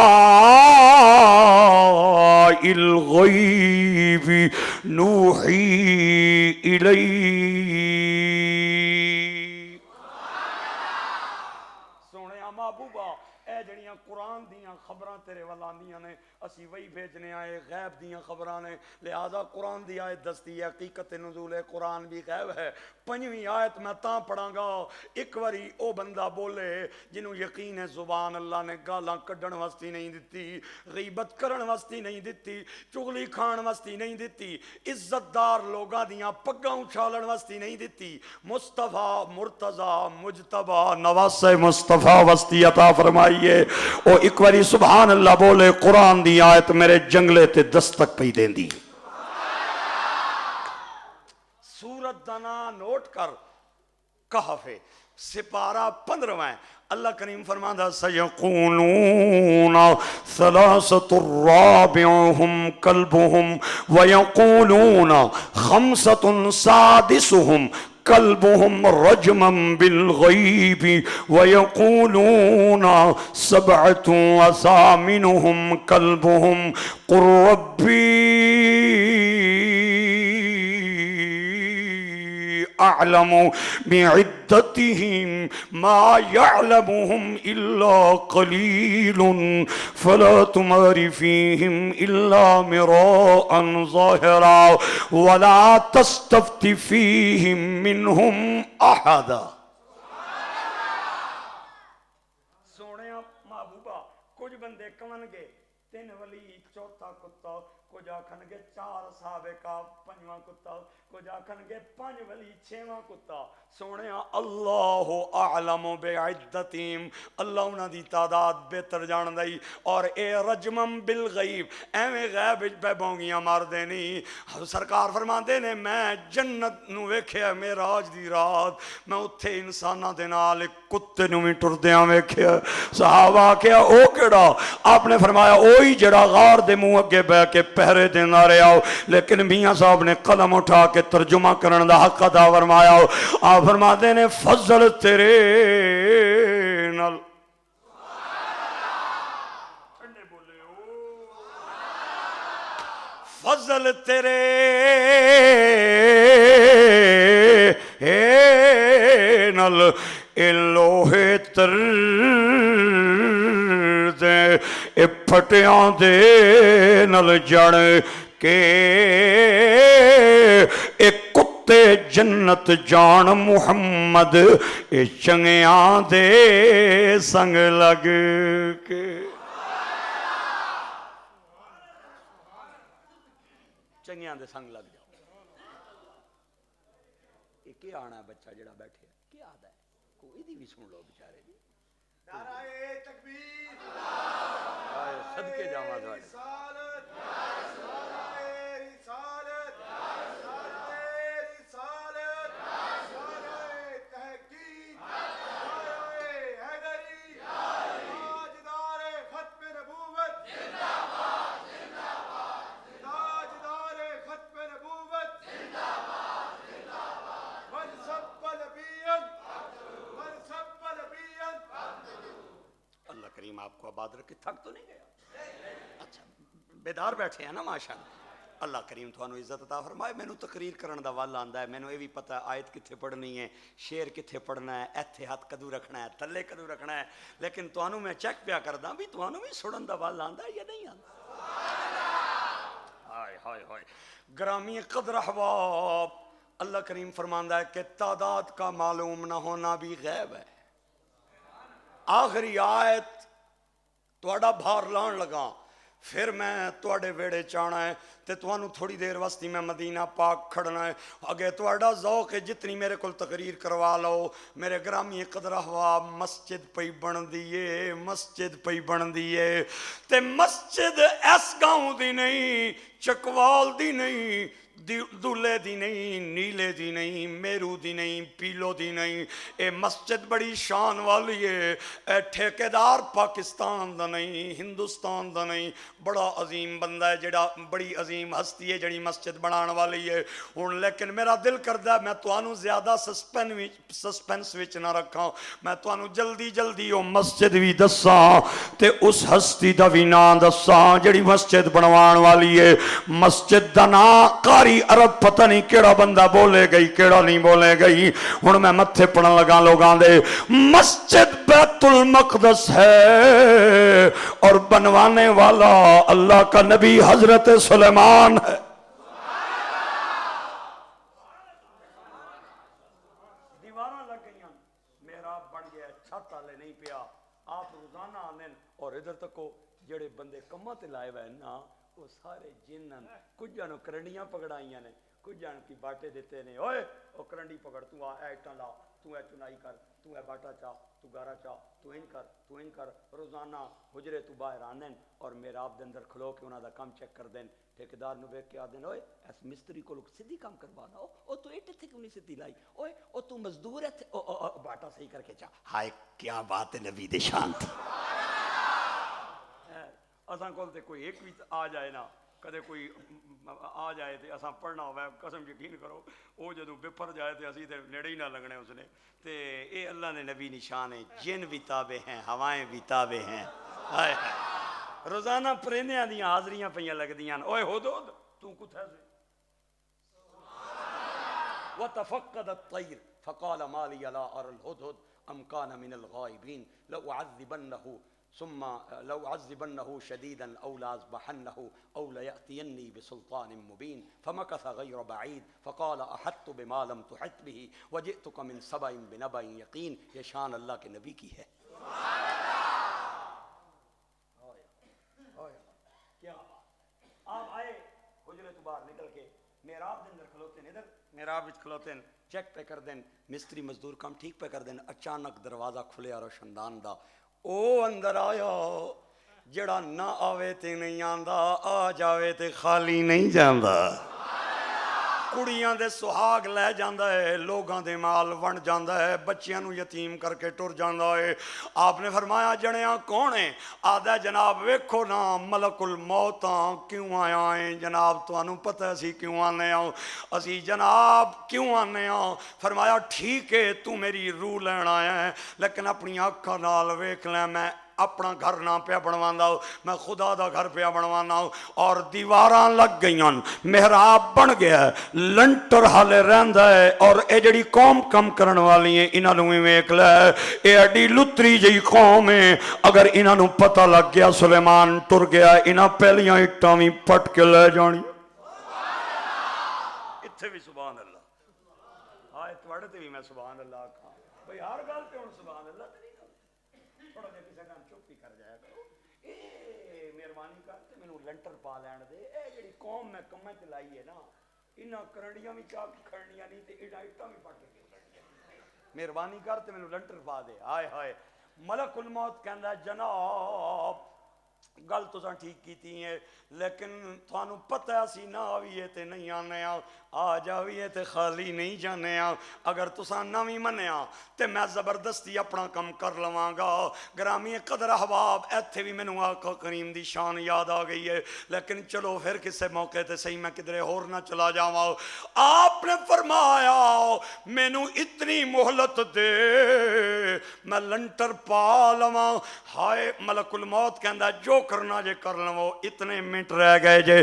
الغیب نوحی الیک محبوبہ اے جڑیاں قرآن دیاں خبراں تیرے والاندیاں نے اسی وہی بھیجنے آئے غیب دیاں خبراں نے لہذا قرآن دی آیت دستی ہے حقیقت نزول قرآن بھی غیب ہے پنجویں آیت میں تاں پڑھاں گا ایک واری او بندہ بولے جنہوں یقین ہے زبان اللہ نے گالاں کڈن واسطی نہیں دیتی غیبت کرن واسطی نہیں دیتی چغلی کھان واسطی نہیں دیتی عزت دار لوگاں دیاں پگاں اچھالن واسطی نہیں دیتی مصطفیٰ مرتضی مجتبی نواس مصطفیٰ واسطی عطا فرمائیے او ایک واری سبحان اللہ بولے قرآن دی آیت میرے جنگلے تے دستک پئی دین دی سورت دنا نوٹ کر کہف سپارہ 15 اللہ کریم فرماندہ سیقولون ثلاثة رابعهم كلبهم ويقولون خمسة سادسهم كلبهم رجما بالغيب ويقولون 7 وثامنهم كلبهم قل ربي أعلم بعدتهم ما يعلمهم إلا قليل فلا تمار فيهم إلا مراء ظاهرا ولا تستفت فيهم منهم أحدا سونے محبوبہ کچھ بندے کون گے 3 ولی چوتھا کتا کچھ آکھن گے 4 صحابہ کا 5واں کتا کچھ آکھن گے 5 ولی 6واں کتا سونے اللہ اعلم بعدتیم اللہ انہاں دی تعداد بہتر جان دائی اور اے رجمم بالغیب ایویں غیب پہ بونگیاں مار دینی سرکار فرمان دینے میں جنت نو ویکھیا معراج دی رات میں اتھے انساناں دے نال کتے نو بھی ٹردیاں ویکھیا صحابہ کیا او کیڑا آپ نے فرمایا اوہی جڑا غار دے منہ اگے بہ کے پہرے دینا رہے آؤ لیکن میاں صاحب نے قلم اٹھا کے ترجمہ کرن دا حق ادا فرمایا آپ فرماتے نے فضل تیرے نال فضل تیرے نال لوہے تر دے پھٹیاں دے نال جڑ کے ایک کتے جنت جان محمد اے چنگیاں دے سنگ لگ کے چنگیاں دے سنگ لگ جاؤ یہ کیا آنا ہے بچہ جڑا بیٹھے کیا آدھا ہے کوئی دی بھی سن لو بچارے دی نعرہ تکبیر صدقے جاواں دوڑے آپ کو آباد رکھے تھک تو نہیں گیا اچھا بیدار بیٹھے ہیں نا ماشاءاللہ اللہ کریم تھانو عزت عطا فرمائے میں نو تقریر کرن دا وال آندا ہے میں نو یہ بھی پتہ آیت کتھے پڑھنی ہے شعر کتھے پڑھنا ہے ایتھے ہاتھ کدو رکھنا ہے تھلے کدو رکھنا ہے لیکن تھانو میں چیک پیا کردا بھی تھانو بھی سنن دا وال آندا ہے یا نہیں آندا ہائے ہائے ہائے گرامی قدر احباب اللہ کریم فرماندا ہے کہ تعداد کا معلوم نہ ہونا بھی غیب ہے آخری آیت توڑا بھار لان لگا پھر میں توڑے ویڑے چانا ہے تے توانو تھوڑی دیر وستی میں مدینہ پاک کھڑنا ہے اگے توڑا ذوق ہے جتنی میرے کل تقریر کروا لو میرے گرامی قدر احباب مسجد پئی بن دیئے تے مسجد ایس گاؤں دی نہیں چکوال دی نہیں، دولے دی نہیں، نیلے دی نہیں، میرو دی نہیں، پیلو دی نہیں، اے مسجد بڑی شان والی ہے، اے ٹھیکیدار پاکستان دا نہیں، ہندوستان دا نہیں، بڑا عظیم بندہ ہے جڑا، بڑی عظیم ہستی ہے جڑی مسجد بنان والی ہے ہن۔ لیکن میرا دل کردہ میں توانوں زیادہ سسپینس وچ نہ رکھاں، میں توانوں جلدی جلدی او مسجد بھی دساں تے اس ہستی دا بھی نام دساں جڑی مسجد بنوان والی ہے۔ مسجد دا نام قاری عرب پتہ نہیں کیڑا بندہ بولے گئی کیڑا نہیں بولے گئی، ہن میں متھے پڑھن لگا لوگاں دے۔ مسجد بیت المقدس ہے اور بنوانے والا اللہ کا نبی حضرت سلیمان ہے۔ دیواراں لگ گئیاں، محراب بن گیا، چھت والے نہیں پیا، آپ روزانہ آنے اور ادھر تکو جڑے بندے کماں تے لائے ہوئے نا وہ سارے جنن، کچھ جانو کرنڈیاں پکڑائیاں نے، کچھ جان کی باٹے دیتے نے، اوئے او کرنڈی پکڑ، تو آ ایٹاں لا، تو اے چنائی کر، تو اے باٹا چاہ، تو گارا چاہ، تو ان کر، روزانہ حجرے تو باہر آنن اور محراب دے اندر کھلو کے انہاں دا کام چیک کر دین۔ ٹھیکیدار نو ویکھ کے آدن، اوئے اس مستری کو سیدھی کام کروانا، او تو اٹ تھے کیوں نہیں سیدھی لائی، اوئے او تو مزدور ہے، باٹا صحیح کر کے چاہ۔ ہائے کیا بات ہے نبی دے شان تھی۔ اساں کول تے کوئی ایک بھی آ جائے نا، کدے کوئی آ جائے تے اساں پڑھنا ہوئے، قسم یقین کرو او جدوں بپر جائے تے اسی تے نیڑے ہی نہ لگنے اس نے۔ تے اے اللہ نے نبی نشان ہے، جن بھی تابع ہیں، ہوائیں بھی تابع ہیں۔ ہائے روزانہ پرندیاں دیاں حاضریاں پئیاں لگدیاں، اوئے ہدہد تو کتھے سے؟ وتفقد الطير فقال ما لي لا أرى الهدهد أم كان من الغائبين لو عذبنه شديدا أو لأذبحنه أو ليأتيني بسلطان مبين فمكث غير بعيد فقال أحطت بما لم تحط به وجئتك من سبأ بنبأ يقين۔ یہ شان اللہ کے نبی کی ہے۔ کیا آپ آئے حجرے تو باہر نکل کے محراب دے اندر کھلوتے ہیں، ادھر محراب وچ کھلوتے ہیں، چیک پہ کر دیں، مستری مزدور کام ٹھیک پہ کر دیں، اچانک دروازہ کھلیا روشندان دا، او اندر آیا جڑا نہ آوے تے نہیں آندا، آ جاوے تے خالی نہیں جاندا۔ کڑیاں دے سہاگ لے جاندا ہے، لوگاں دے مال ون جاندا ہے، بچیاں نو یتیم کر کے ٹر جاندا ہے۔ آپ نے فرمایا جنیاں کون ہیں؟ آدھا جناب ویکھو نا ملک الموت کیوں آیا ہیں؟ جناب تانوں پتہ ہے اسی کیوں آنے آؤ؟ اسی جناب کیوں آنے آؤ؟ فرمایا ٹھیک ہے تو میری روح لین آیا ہے، لیکن اپنی آنکھاں نال ویکھ لیں میں اپنا گھر نہ پیا بنوانا ہوں، میں خدا دا گھر پیا بنوانا ہوں۔ اور دیواراں لگ گئیاں، محراب بن گیا ہے، لنٹر حالے رہندا ہے، اور اے جڑی قوم کم کرن والی ہیں انہاں نوں ویکھ لے، اے ایڈی لتری جئی قوم ہے، اگر انہاں نوں پتہ لگ گیا سلیمان ٹر گیا انہاں پہلیاں اٹاں وی پٹ کے لے جانی۔ اتھے بھی سبحان اللہ، ہائے تواڈے تے بھی میں سبحان اللہ کہاں بھئی، ہر گل تے ہن سبحان اللہ تے نہیں کہا، تھوڑا جہا کسی کام چپ ہی کر جایا کرو۔ اے مہربانی کر تے مینوں لنٹر پا لین دے، اے جڑی قوم میں کمیں تے لائی ہے نا، انہاں کرنڈیاں بھی چاک کھڑنیاں نہیں تے اٹاں بھی پٹ کے مہربانی کر تے مینوں لنٹر پا دے۔ ہائے ہائے ملک الموت کہندا جناب گل تساں ٹھیک کیتی ہے، لیکن تھانوں پتہ ہے اسی نہ آویے تے نہیں آنے آ جاویے تے خالی نہیں جانے آ۔ اگر تساں نہ وی منیا تے میں زبردستی اپنا کم کر لواں گا۔ گرامی قدر احباب ایتھے بھی مینوں آقا کریم دی شان یاد آ گئی ہے، لیکن چلو پھر کسے موقع تے صحیح میں کدھرے اور نہ چلا جاواں۔ آپ نے فرمایا مینوں اتنی مہلت دے میں لنٹر پا لواں۔ ہائے ملک الموت کہندا جو کرنا جے کر لو، اتنے منٹ رہ گئے جے،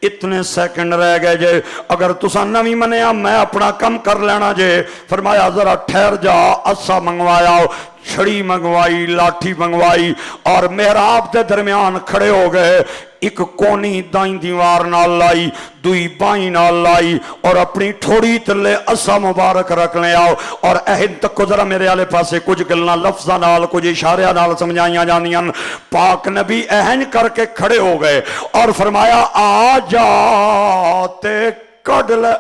اتنے سیکنڈ رہ گئے جے، اگر تساں نویں منیا میں اپنا کم کر لینا جے۔ فرمایا ذرا ٹھہر جا، اسا منگوایا، چھڑی منگوائی، لاٹھی منگوائی، اور محراب دے درمیان کھڑے ہو گئے، ایک کونی دائیں دیوار نال لائی، دوئی بائیں نال لائی، اور اپنی ٹھوڑی تلے اسا مبارک رکھ لے آؤ۔ اور اہن تک ذرا میرے آلے پاسے کچھ گلنا لفظاں نال کچھ اشارے نال سمجھائیاں جانیاں۔ پاک نبی اہن کر کے کھڑے ہو گئے اور فرمایا آ جا تے کڈ لے۔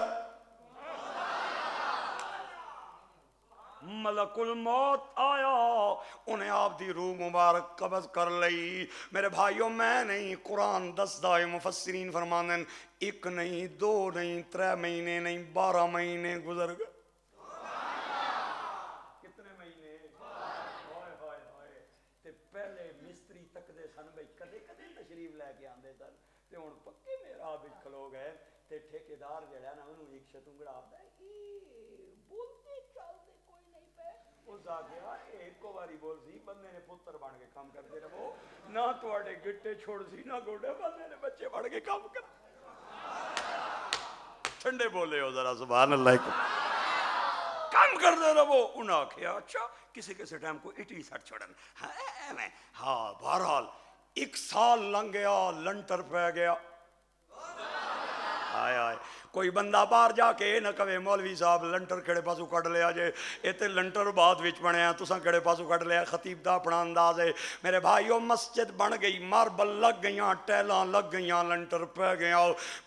ملک الموت آیا انہیں آپ دی روح مبارک قبض کر لئی. میرے بھائیوں میں نہیں قرآن دسدا ہے مفسرین فرماندے ہیں ایک نہیں دو نہیں 3 مہینے نہیں 12 مہینے گزر گئے. کتنے مہینے؟ ہائے ہائے ہائے. تے پہلے مستری تکدے سن بھئی کدے کدے تشریف لے کے آندے سن تے ہن پکے میرا وچ کھلو گئے تے ٹھیکیدار جڑا نا انہوں ایک شتونگڑا آپدا ہے بولتے چلتے کوئی نہیں پہ اس آگیا ایک کو باری بول سی بندے نے پتر بن کے کام کرتے رہو نہ تواڈے گٹے چھوڑ سی نہ گوڑے بندے نے بچے بن کے کام کر. ٹھنڈے بولے ہو ذرا سبحان اللہ کو کام کرتے رہو. انہاں آکھیا اچھا کسی کسی ٹائم کو اٹلی سٹ چھوڑن ہاں بہرحال 1 سال لنگ گیا لنٹر پہ گیا. آئے آئے کوئی بندہ باہر جا کے نہ کہے مولوی صاحب لنٹر کہڑے پاسو کٹ لیا جے ایتے لنٹر بعد وچ بنے ہیں تساں کہڑے پاسو کٹ لیا. خطیب دا اپنا انداز ہے. میرے بھائیو مسجد بن گئی ماربل لگ گئیاں ٹیلاں لگ گئیاں لنٹر پہ گیا.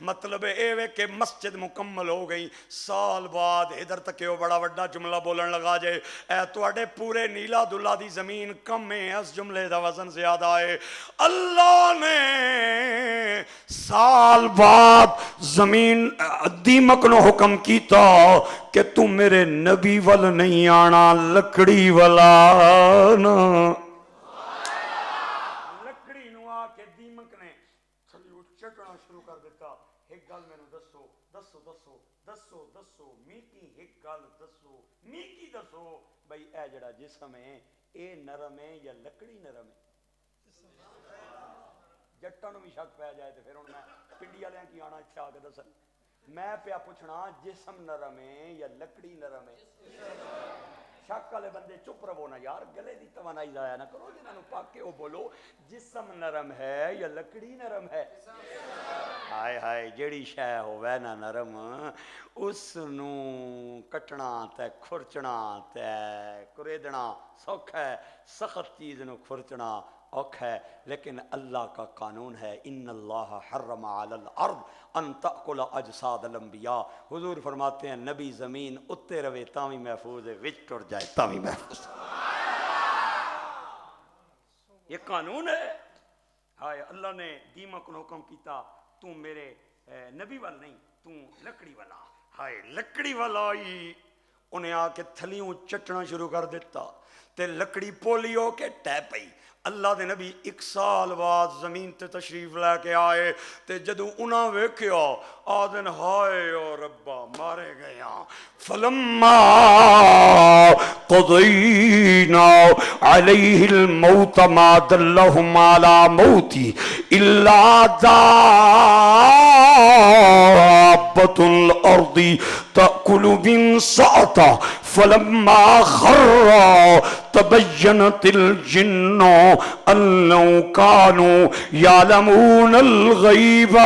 مطلب اے وے کہ مسجد مکمل ہو گئی. سال بعد ادھر تک بڑا وڈا جملہ بولن لگا جے اے تواڈے پورے نیلا دلہ دی زمین کم ہے اس جملے دا وزن زیادہ ہے. اللہ نے سال بعد زمین دیمک نو حکم کیتا کہ تم میرے نبی ول نہیں آنا لکڑی والا نا. لکڑی نو آ کے دیمک نے تھلو چٹنا شروع کر دیتا. ایک گل مینوں دسو دسو دسو دسو دسو میٹھی ایک گل دسو میٹھی دسو بھئی اے جڑا جسم ہے اے نرم ہے یا لکڑی نرم ہے؟ جٹاں نو بھی شک پہ جائے تے پھر ہن میں پنڈی والے کی آنا اتھے آ کے دسن میں پیا پوچھنا جسم نرم ہے یا لکڑی نرم ہے؟ شک والے بندے چپ رہو نا یار گلے دی توانائی ضائع نہ کرو. جنہاں نو پاک کے او بولو جسم نرم ہے یا لکڑی نرم ہے؟ ہائے ہائے جیڑی شے ہووے نا نرم اس نو کٹنا تے کھرچنا تے کریدنا سوکھا ہے. سخت چیز نو کھرچنا اوکھا ہے. لیکن اللہ کا قانون ہے ان اللہ حرم علی الارض ان تأکل اجساد الانبیاء. حضور فرماتے ہیں نبی زمین اتے روے تاوی محفوظ ہے وچ ٹر جائے تاوی محفوظ. یہ قانون ہے. ہائے اللہ نے دیمک کو حکم کیتا تو میرے نبی وال نہیں تو لکڑی والا. ہائے لکڑی والا ہی انہیں آ کے تھلیوں چٹنا شروع کر دیتا تے لکڑی پولی ہو کے ٹہ پئی. اللہ دے نبی 1 سال بعد زمین تے تشریف لے کے آئے تے جدو انہاں ویکھیا آدن ہائے او ربا مارے گیا. فلما قضینا علیہ الموت ما دلہم علی موتی الا دابۃ الارض تأکل من سأتہ فلما خر تبینت الجن ان لو کانوا یعلمون الغیب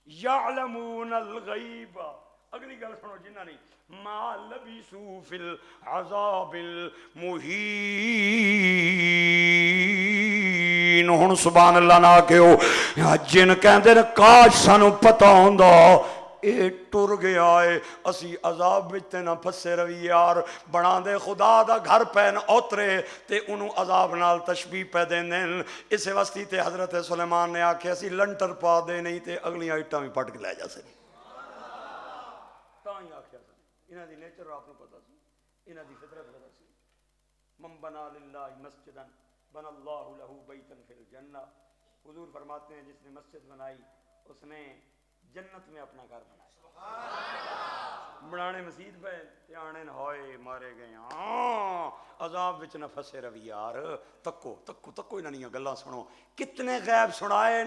یعلمون الغیب. اگلی گل سنو جنہ نہیں ما لبثوا فی العذاب المہین. ہن سبحان اللہ نہ کہو جن کہندے نے کاش سانو پتہ ہوندا اے ٹر گیا ہے اسی عذاب وچ نہ پھسے روی یار. بنا دے خدا دا گھر پین اوترے تے انہوں عذاب نال تشبیہ پہ دین دین. اس واسطے تے حضرت سلیمان نے آکھے اسی لنٹر پا دے نہیں تے اگلی آئٹاں بھی پٹ کے لے جا سکے. تاں ہی آکھیا سی انہاں دی نیچر آپ کو پتہ سی انہاں دی فطرت پتہ سی. من بنا للہ مسجدا بنا اللہ لہ بیتا فی الجنہ. حضور فرماتے ہیں جس نے مسجد بنائی اس نے جنت میں اپنا گھر بنایا. بنانے مسجد پہ آنے ہوئے مارے گئے عذاب وچ نہ پھسے روی یار. تکو تکو تکو انہاں گلاں سنو کتنے غیب سنائے.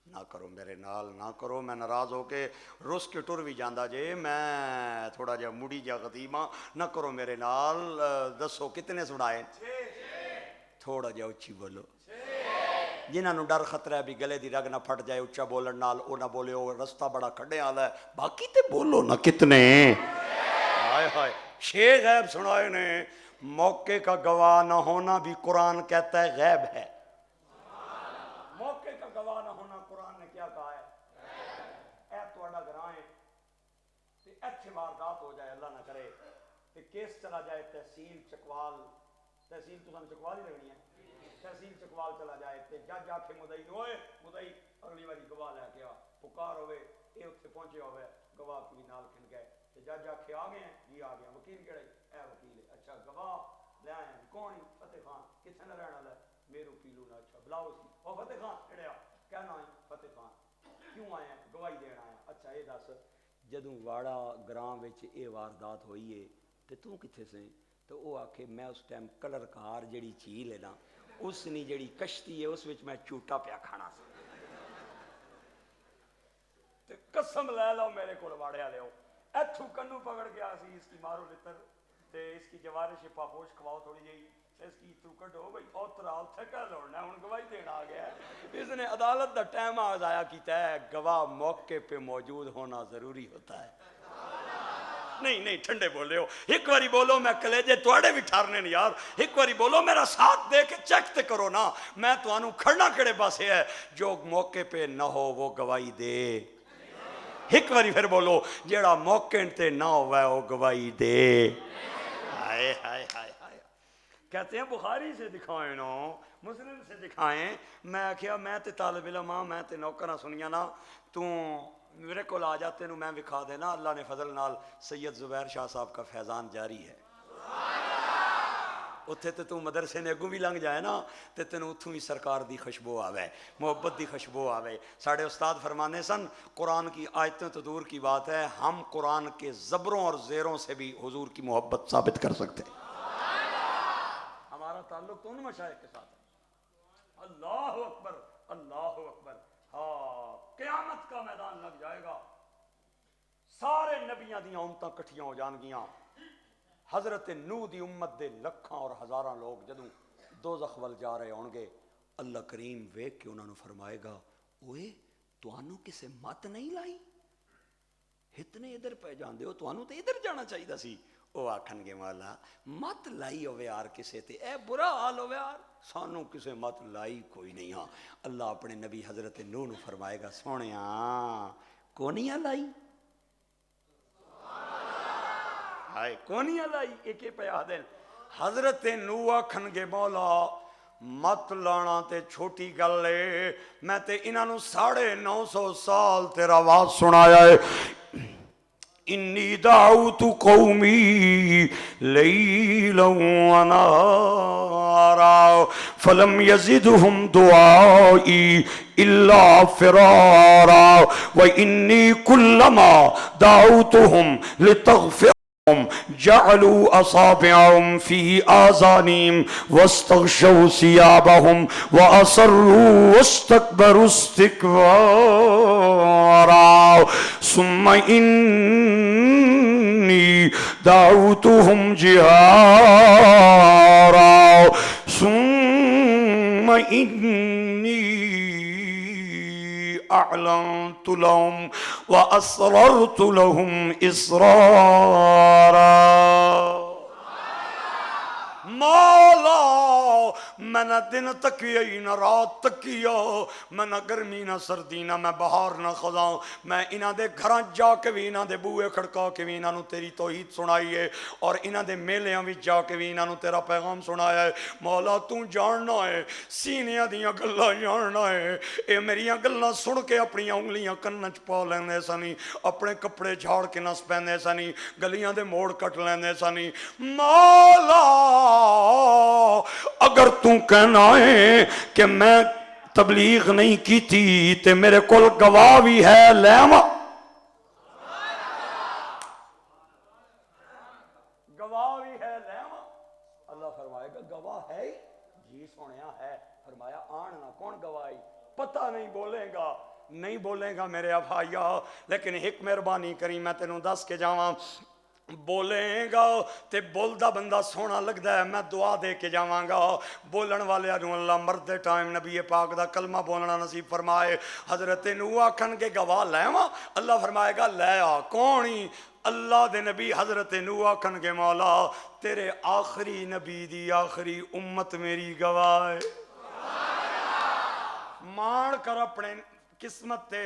نہ کرو میرے نال نہ کرو میں ناراض ہو کے رس کے ٹر بھی جاندہ جے میں تھوڑا جا مڑی جا قدیمہ. نہ کرو میرے نال دسو کتنے سنائے. تھوڑا جا اچھی بولو. جنہاں نو ڈر خطرہ ہے بھی گلے دی رگ نہ پھٹ جائے اچھا بولن نال او نہ بولے او رستہ بڑا کھڑے آلا ہے. باقی تے بولو نہ کتنے. ہائے ہائے 6 غیب سنائے نے. موقع کا گواہ نہ ہونا بھی قرآن کہتا ہے غیب ہے. موقع کا گواہ نہ ہونا قرآن نے کیا کہا ہے؟ اے تواڈا گھراں ہے کیس چلا جائے تحصیل چکوال، تحصیل تو سن چکوال ہی لگنی ہے، تحصیل چکوال چلا جائے تے جج آکھے مدعی نو ہوئے مدعی اگلی باری گواہ لے کے آ، پکار ہوئے اے اتنے پہنچے ہوئے گواہ کی نال کھن گئے تے جج آکھے آ گئے ہیں جی آ گیا، وکیل کہڑا اے وکیل ہے، اچھا گواہ لے آئے ہیں کون ہی فتح خان، کتنے نہ رہنا ہے میرو پیلو نہ، اچھا بلاؤ سی او فتح خان کہڑا کیا نام ہے فتح خان، کیوں آئے ہیں گواہی دینا آیا، اچھا یہ دس جدوں واڑا گراں وچ اے واردات ہوئی ہے تے تو کتھے سے؟ تو وہ آکھے میں اس ٹائم کلر کار جڑی چیل ہے نا اس نے جڑی کشتی ہے اس وچ میں چوٹا پیا کھانا سی تے قسم لے لو میرے کول واڑے والے ہو ایتھوں کنو پکڑ گیا سی اس کی مارو لتر تے اس کی جوارش پاپوش کھواؤ تھوڑی جی اس کی تو کڈو بھائی اوترا اوتھے کا لوڑنا ہن گواہی دینا آ گیا ہے، اس نے عدالت دا ٹائم ضائع کیتا ہے، گواہ موقع پہ موجود ہونا ضروری ہوتا ہے۔ نہیں ٹھنڈے بولے ہو، ایک باری بولو میں کلیجے تواڈے بھی ٹھارنے نہیں یار، ایک باری بولو میرا ساتھ دے کے چیک تے کرو نا، میں توانوں کھڑنا کڑے پاسے ہے، جو موقع پہ نہ ہو وہ گواہی دے، ایک باری پھر بولو جیڑا موقع تے نہ ہوئے وہ گواہی دے۔ ہائے ہائے ہائے ہائے، کہتے ہیں بخاری سے دکھائیں نا مسلم سے دکھائیں، میں کیا میں تے طالب علم ہاں میں تے نوکراں سنیا نا، تو میرے کو آ جاتے نو میں دکھا دینا، اللہ نے فضل نال سید زبیر شاہ صاحب کا فیضان جاری ہے، اتھے تے تو مدرسے نے اگوں بھی لنگ جائے نا تے تینوں اتھوں بھی سرکار دی خوشبو آوے، محبت دی خوشبو آوے۔ ساڑھے استاد فرمانے سن قرآن کی آیتیں تو دور کی بات ہے، ہم قرآن کے زبروں اور زیروں سے بھی حضور کی محبت ثابت کر سکتے ہیں، ہمارا تعلق تو ان مشائخ کے ساتھ ہے۔ اللہ اکبر اللہ اکبر، ہاں قیامت کا میدان لگ جائے گا، سارے نبیاں دیاں امتاں کٹھیاں ہو جان گیاں، حضرت نوح دی امت دے لکھاں اور ہزاراں لوگ جدوں دوزخ ول جا رہے ہون گے، اللہ کریم ویکھ کے انہاں نوں فرمائے گا اوئے تانوں کسے مت نہیں لائی، اتنے ادھر پہ جاندے ہو تانوں تے ادھر جانا چاہیے سی، وہ آکھن گے مولا مت لائی ہوے یار کسے تے، اے برا حال ہوے یار سانوں کسے مت لائی کوئی نہیں، ہاں اللہ اپنے نبی حضرت نوح نوں فرمائے گا سونیاں کونیاں لائی، ہائے کونیاں لائی، ایک پہ آدھن حضرت نوح آکھن گے مولا مت لانا تے چھوٹی گل ہے، میں تے انہاں نوں 950 سال تیرا آواز سنایا ہے، انی دعوت قومی لیلا ونہارا فلم یزدہم دعائی الا فرارا وانی کلما دعوتہم لتغفر جعلوا اصابعهم في آذانهم واستغشوا ثيابهم واصروا واستكبروا استكبارا ثم اني دعوتهم جهارا ثم اني اعلنت لهم واسررت لهم اسرارا۔ مولا میں نہ دن تکیئی نہ رات تکیا، میں نہ گرمی نہ سردی نہ میں بہار نہ خزاں، میں انہاں دے گھراں جا کے بھی انہاں دے بوئے کھڑکا کے بھی انہاں نوں تیری توحید سنائی ہے، اور انہاں دے میلیاں وچ جا کے بھی انہاں نوں تیرا پیغام سنایا ہے۔ مولا تو جاننا ہے سینیاں دیاں گلاں جاننا ہے، اے میریاں گلاں سن کے اپنی انگلیاں کنن چ پا لیندے سنی، اپنے کپڑے جھاڑ کے نس پیندے سنی، گلیاں دے موڑ کٹ لیندے سنی۔ مولا اگر تو کہنا ہے کہ میں تبلیغ نہیں کی تھی تے میرے کول گواہ بھی ہے لے آواں، گواہ بھی ہے لے آواں، اللہ فرمائے گا گواہ ہے ہی جی سونیا ہے، فرمایا آن نہ کون گواہی، پتہ نہیں بولے گا نہیں بولے گا میرے افائیا، لیکن ایک مہربانی کری میں تینوں دس کے جاواں، بولیں گا تے بولدا بندہ سونا لگدا ہے، میں دعا دے کے جاواں گا، بولن والے انہوں اللہ مرد ٹائم نبی پاک دا کلمہ بولنا نصیب فرمائے۔ حضرت نوح آکھن کے گواہ لے آواں، اللہ فرمائے گا لے آ، کون ہی اللہ دے نبی حضرت نوح آکھن کے مولا تیرے آخری نبی دی آخری امت میری گواہ ہے، مان کر اپنے قسمت تے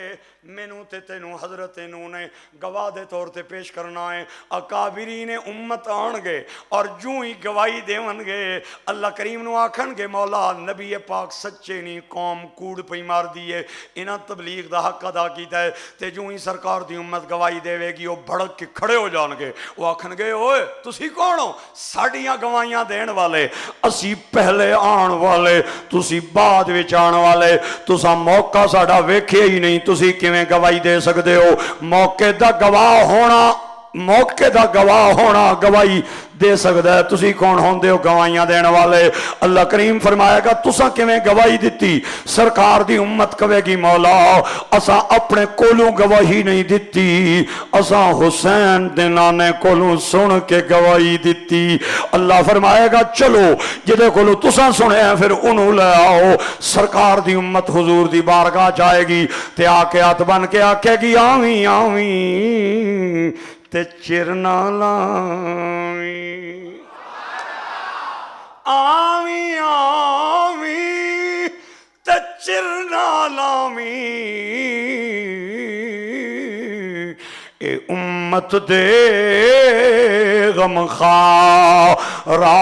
مینوں تے تینوں حضرت نو نے گواہ دے طور تے پیش کرنا ہے اکابرین امت آن گے اور جوں ہی گواہی دیون گے اللہ کریم نو آکھن گے مولا نبی پاک سچے نہیں قوم کوڑ پئی مار دیئے انہاں تبلیغ دا حق ادا کیتا ہے تے جوں ہی سرکار دی امت گواہی دے وے گی وہ بھڑک کے کھڑے ہو جان گے وہ آکھن گے اوئے تسی کون ہو ساڑیاں گواہیاں دین والے اسی پہلے آن والے تسی بعد وچ آن والے تسا موقع ساڑا ویکھے ہی نہیں تسی کیویں گواہی دے سکدے ہو موقع دا گواہ ہونا گواہی دے سکدا ہے تسی کون ہوندے ہو گواہیاں دین والے اللہ کریم فرمائے گا تسا کیویں گواہی دتی سرکار دی امت کہے گی مولا اساں اپنے کولوں گواہی نہیں دتی اساں حسین دے نانے کولوں سن کے گواہی دتی اللہ فرمائے گا چلو جدے کولوں تساں سنے ہیں پھر انہوں لے آؤ سرکار دی امت حضور دی بارگاہ جائے گی تے آ کے ہاتھ بن کے آکھے گی آویں آویں تے چرنا لاویں آویں آویں تے چرنا لاویں اے امت دے غم خارا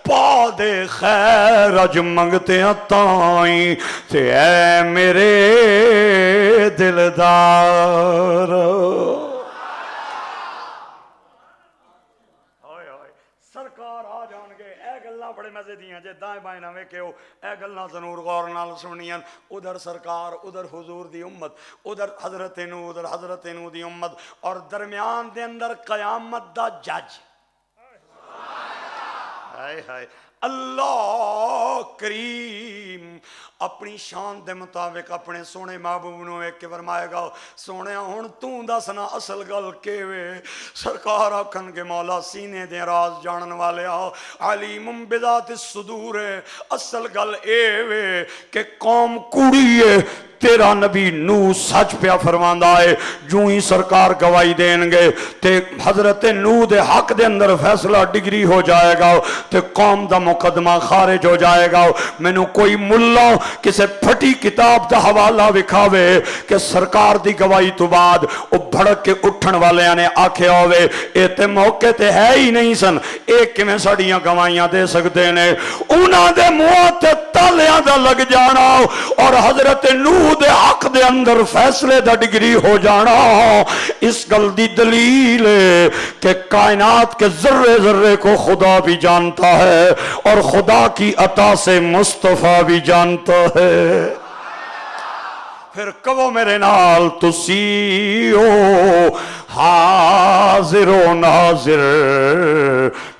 پا دے خیر اج منگتے ہیں تائیں تے اے میرے دلدار سرکار آ جان گے اے گلہ بڑے مزے دیاں جے دائیں بائیں نہ ویکھے ہو اے گلہ ضرور غور نال سننیاں ادھر سرکار ادھر حضور دی امت ادھر حضرت نو دی امت اور درمیان دے اندر قیامت دا جج ہائے ہائے اللہ کریم اپنی شان دے مطابق اپنے سونے محبوب نو ایک کے فرمائے گا سونے ہن تو دسنا اصل گل کیوے سرکار آکھن کے مولا سینے دے راز جانن والے آ علیم بذات الصدور اصل گل ایوے کہ قوم کوڑی ہے تیرا نبی نو سچ پیا فرماندا ہے جو ہی سرکار گواہی دین گے تے حضرت نو دے حق دے اندر فیصلہ ڈگری ہو جائے گا تے قوم دا مقدمہ خارج ہو جائے گا مینوں کوئی ملا کسے پھٹی کتاب دا حوالہ وکھاوے کہ سرکار دی گواہی تو بعد او بھڑک کے اٹھن والے نے آکھے ہوئے اے تے موقع تے ہے ہی نہیں سن ایک میں ساڑیاں گواہیاں دے سکتے نے انہاں دے منہ تے تالیاں دا لگ جانا اور حضرت نو دے حق دے اندر فیصلے دا ڈگری ہو جانا اس گل دی دلیل ہے کہ کائنات کے ذرے ذرے کو خدا بھی جانتا ہے اور خدا کی عطا سے مصطفیٰ بھی جانتا ہے پھر کہو میرے نال تسی ہو حاضر و ناظر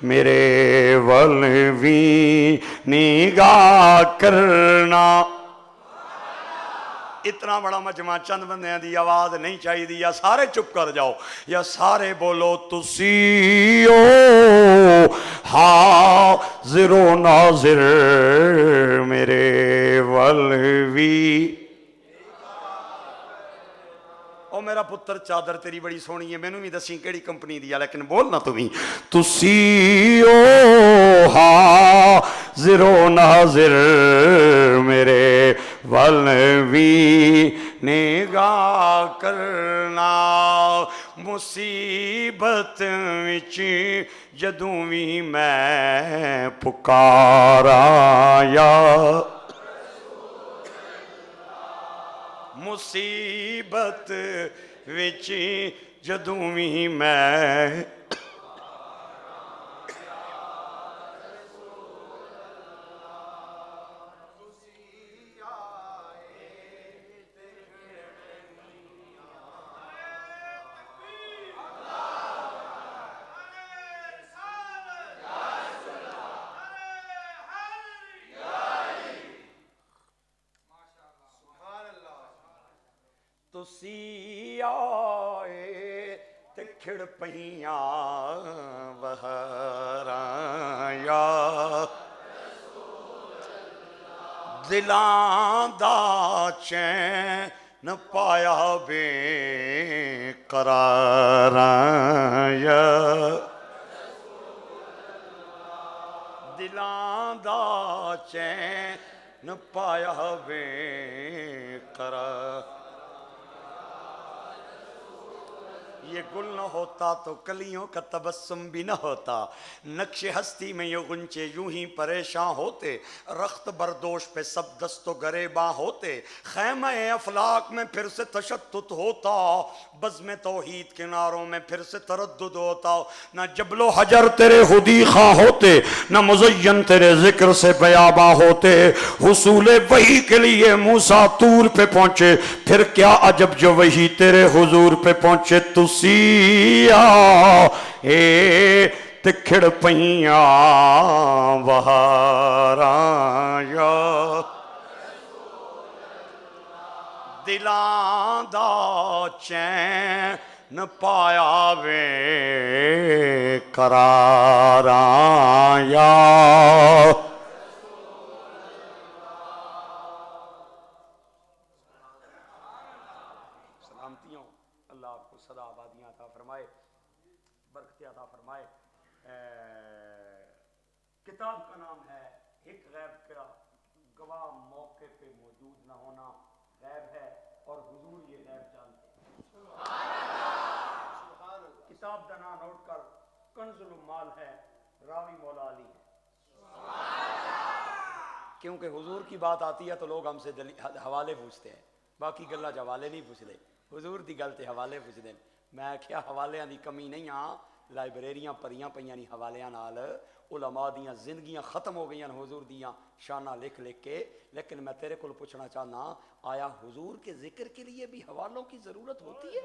میرے ولوی نگاہ کرنا اتنا بڑا مجمع چند بندیاں دی آواز نہیں چاہیے یا سارے چپ کر جاؤ یا سارے بولو تسی ہو حاضر و ناظر میرے ولوی او میرا پتر چادر تیری بڑی سونی ہے مینوں بھی دسی کیڑی کمپنی دی ہے لیکن بولنا تسی او حاضر و ناظر میرے ولوی نگاہ کرنا مصیبت وچ جدوں وی میں پکارا یا مصیبت وچ جدوں وی میں تسی آئے تے کھڑ پہیاں بہاراں یا دلاں دا چین پایا بے قراراں یا دلاں دا چین نہ پایا بے قرار. یہ گل نہ ہوتا تو کلیوں کا تبسم بھی نہ ہوتا. نقش ہستی میں یہ غنچے یوں ہی پریشاں ہوتے. رخت بردوش پہ سب دست و گریباں ہوتے. خیمہ افلاک میں پھر سے تشتت ہوتا. بزم توحید کناروں میں پھر سے تردد ہوتا. نہ جبل و حجر تیرے خودی خواہ ہوتے. نہ مزین تیرے ذکر سے بیاباں ہوتے. حصول وحی کے لیے موسیٰ طور پہ پہنچے. پھر کیا عجب جو وحی تیرے حضور پہ پہنچے. تسیا اے تکھڑ پہیاں بہاراں یا دلاں دا چین پایا وے قراراں یا سلامتیوں. اللہ آپ کو صدا آبادیاں عطا فرمائے, برکتیں عطا فرمائے. کتاب کا نام ہے ایک غیب کا گواہ موقع پہ موجود نہ ہونا غیب ہے, اور حضور یہ غیب جانتے ہیں. کتاب کا نام نوٹ کر, کنز المال ہے, راوی مولا علی ہے. کیونکہ حضور کی بات آتی ہے تو لوگ ہم سے حوالے پوچھتے ہیں, باقی گلا حوالے نہیں پوچھتے. حضور دی گل تے حوالے پوچھتے ہیں. میں کیا حوالیاں دی کمی نہیں. ہاں لائبریریاں پریاں پئیاں نہیں حوالیاں نال. علماء دیاں زندگیاں ختم ہو گئیاں حضور دیاں شانہ لکھ لکھ کے. لیکن میں تیرے کو پوچھنا چاہنا, آیا حضور کے ذکر کے لیے بھی حوالوں کی ضرورت ہوتی ہے؟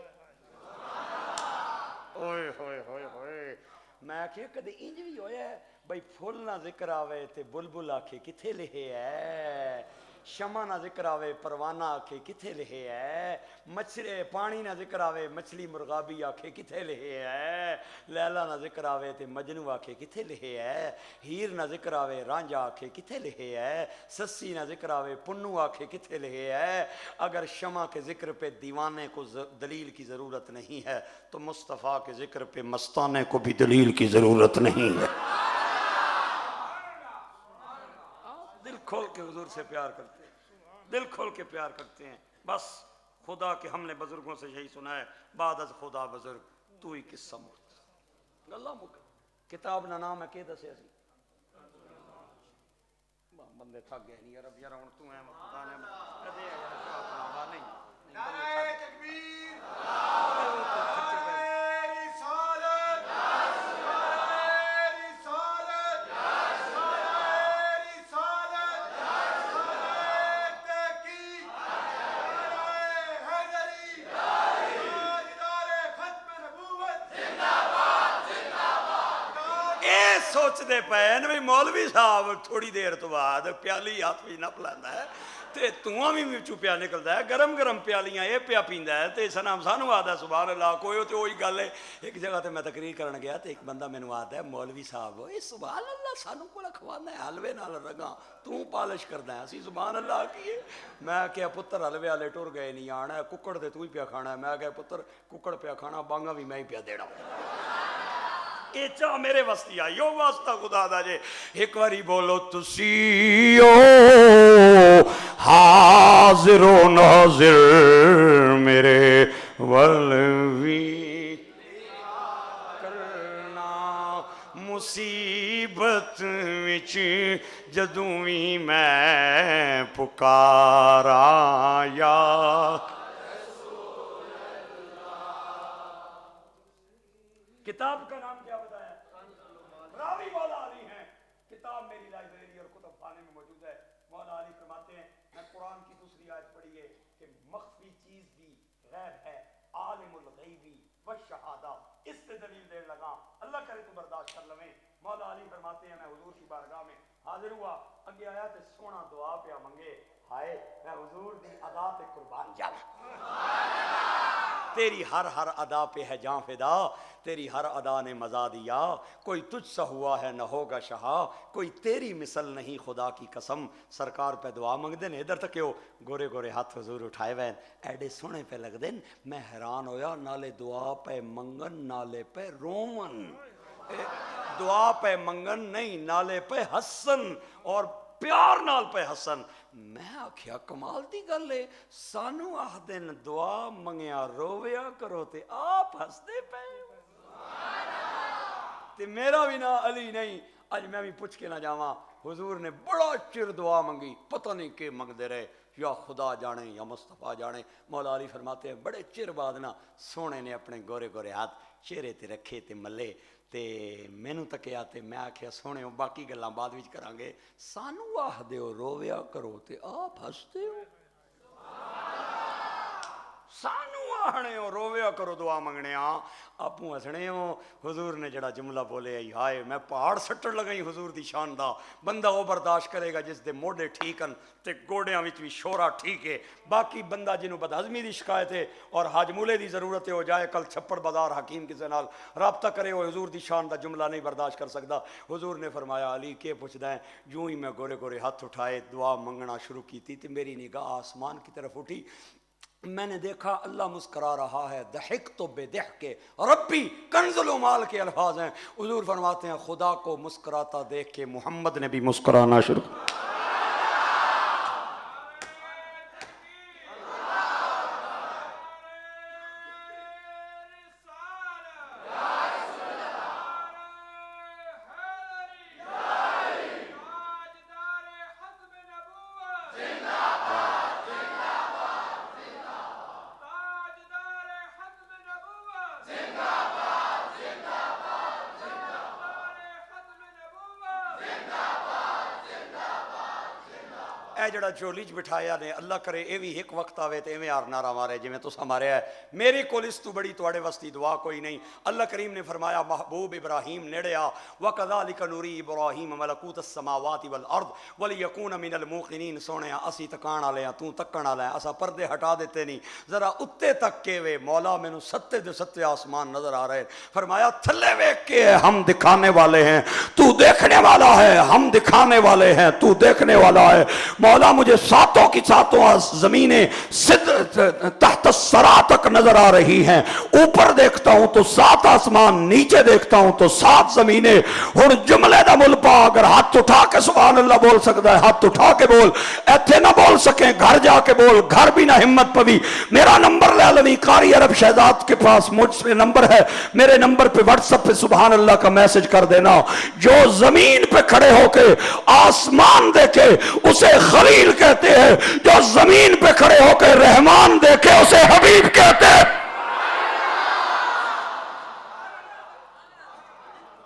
اوئے ہوئے ہوئے ہوئے. میں کہ کدی انج بھی ہویا ہے بھئی پھول نہ ذکر آوے تے بلبل آکھے کتھے لہے ہے. شمع نہ ذکر آوے پروانہ آکھے کتھے لہے ہے. مچھلی پانی نہ ذکر آوے مچھلی مرغابی آکھے کتھے لہے ہے. لیلا نہ ذکر آوے تے مجنو آکھے کتھے لہے ہے. ہیر نہ ذکر آوے رانجھا آکھے کتھے لہے ہے. سسی نہ ذکر آوے پنو آکھے کتھے لہے ہے. اگر شمع کے ذکر پہ دیوانے کو دلیل کی ضرورت نہیں ہے تو مصطفیٰ کے ذکر پہ مستانے کو بھی دلیل کی ضرورت نہیں ہے. دل کھول کے حضور سے پیار کرتے ہیں, دل کھول کے پیار کرتے ہیں. بس خدا کے ہم نے بزرگوں سے یہی سنا ہے, بعد از خدا بزرگ تو ہی قصہ مرد. اللہ مک کتاب نہ نام ہے کہ دسے سی بندے تھک گئے نہیں. عرب یار ہوں تو ہے خدا نے نہیں. نعرہ تکبیر, سوچ دے پین بھی مولوی صاحب تھوڑی دیر تو بعد پیالی ہاتھ بھی نہ پلانا ہے تے تواں بھی وچوں پیا نکلدا ہے. گرم گرم پیالیاں اے پیا پیندا ہے تے سنام سانو آدا سبحان اللہ. کوئی تے وہی گل ہے. ایک جگہ تے میں تقریر کرن گیا تے ایک بندہ مینوں آدا ہے مولوی صاحب اے سبحان اللہ سانو کولا کھواندا ہے حلوے نال رگاں تو پالش کردا ہے اسی سبحان اللہ کیے. میں کہ پتر حلوے والے ٹر گئے نہیں آنا ہے ککڑ تے تو ہی پیا کھانا ہے. میں کہ پتر ککڑ پیا کھانا بانگا بھی میں ہی پیا دینا. اے چاہ میرے واسطے آئیو واسطہ خدا دا جے ایک واری بولو تسیو حاضر و ناظر میرے ولوی کرنا مصیبت وچ جدوں وی میں پکارا یا کتاب کا نام کیا بتایا؟ راوی مولا علی ہیں. کتاب میری لائبریری اور کتب خانے میں موجود ہے. مولا علی فرماتے ہیں میں قرآن کی دوسری آیت پڑھی ہے کہ مخفی چیز بھی غیب ہے, عالم الغیبی والشہادہ. اس سے دلیل دیر لگا, اللہ کرے تو برداشت کر لویں. مولا علی فرماتے ہیں میں حضور کی بارگاہ میں حاضر ہوا, اگے آیا تے سونا دعا پیا منگے, ہائے میں حضور دی ادا تے قربان جاواں. تیری ہر ہر ادا پہ ہے جاں فدا, تیری ہر ادا نے مزا دیا. کوئی تجھ سا ہوا ہے نہ ہوگا شہا, کوئی تیری مثل نہیں خدا کی قسم. سرکار پہ دعا منگ دین, ادھر تک ہو گورے گورے ہاتھ حضور اٹھائے وین ایڈے سونے پہ لگ دین. میں حیران ہویا, نالے دعا پہ منگن نالے پہ رومن. دعا پہ منگن نہیں نالے پہ حسن, اور پیار نال پہ ہسن. میں آکھیا کمال دی گل ہے, سانو آخدے نے دعا منگیا رویا کرو تے آپ ہسدے پے. تے میرا بھی نا علی نہیں, اج میں بھی پوچھ کے نہ جاواں. حضور نے بڑا چر دعا منگی, پتہ نہیں کہ منگدے رہے, یا خدا جانے یا مصطفیٰ جانے. مولا علی فرماتے ہیں بڑے چر بعد نا سونے نے اپنے گورے گورے ہاتھ چہرے تے رکھے تے ملے تے مینوں تکیا تے میں آکھیا سونے باقی گلاں بعد وچ کران گے, سانو آہ دیو رویا کرو تے آپ ہسدے ہو. سانو آہنے ہو رویا کرو دعا منگنے ہاں, آپوں ہسنے ہو. حضور نے جڑا جملہ بولے آئی ہائے میں پہاڑ سٹن لگا ہی حضور دی شان دا. بندہ وہ برداشت کرے گا جس دے موڈے ٹھیکن تے گوڑیاں وچ بھی شورا ٹھیک ہے. باقی بندہ جنوں بدہضمی دی شکایت ہے اور حاجمولے دی ضرورت ہے, ہو جائے کل چھپڑ بازار حکیم کسے نال رابطہ کرے, وہ حضور دی شان دا جملہ نہیں برداشت کر سکتا. حضور نے فرمایا علی کے پوچھدا ہے, یوں ہی میں گورے گورے ہاتھ اٹھائے دعا منگنا شروع کی تھی تے میری نگاہ آسمان کی طرف اٹھی. میں نے دیکھا اللہ مسکرا رہا ہے. دحک تو بے دح کے ربی کنز المال کے الفاظ ہیں. حضور فرماتے ہیں خدا کو مسکراتا دیکھ کے محمد نے بھی مسکرانا شروع. اے جڑا چولی چ بٹھایا نے اللہ کرے اے بھی ایک وقت آوے تے ایویں یار نعرہ مارے جویں تساں ماریا ہے. میری کول اس تو بڑی تواڈے واسطے دعا کوئی نہیں. اللہ کریم نے فرمایا محبوب ابراہیم نیڑے آ, وَكَذَلِكَ نُرِي إِبْرَاهِيمَ مَلَكُوتَ السَّمَاوَاتِ وَالْأَرْضِ وَلِيَكُونَ مِنَ الْمُوقِنِينَ. سونیا اسی تکان والے ہاں, تو تکن والا ہے, اسا پردے ہٹا دیتے نہیں, ذرا اتے تک کے وے. مولا مینوں ستے دے ستے آسمان نظر آ رہے. فرمایا تھلے ویکھ کے ہم دکھانے والے ہیں, تو دیکھنے والا ہے, ہم دکھانے والے ہیں, تو دیکھنے والا ہے. مولا مجھے ساتوں کی ساتوں زمینیں تحت الثری تک نظر آ رہی ہیں. اوپر دیکھتا ہوں تو 7 آسمان, نیچے دیکھتا ہوں تو 7 زمینیں. اور جملے دا مل پا اگر ہاتھ اٹھا کے سبحان اللہ بول سکتا ہے ہاتھ اٹھا کے بول. ایتھے نہ بول سکیں گھر جا کے بول, گھر بھی نہ ہمت پوی. میرا نمبر لے لوی قاری عرب شہزاد کے پاس مجھ سے نمبر ہے, میرے نمبر پہ واٹس ایپ پہ سبحان اللہ کا میسج کر دینا. جو زمین پہ کھڑے ہو کے آسمان دیکھے اسے خلیل کہتے ہیں, جو زمین پہ کھڑے ہو کے رحمان دیکھے اسے حبیب کہتے ہیں.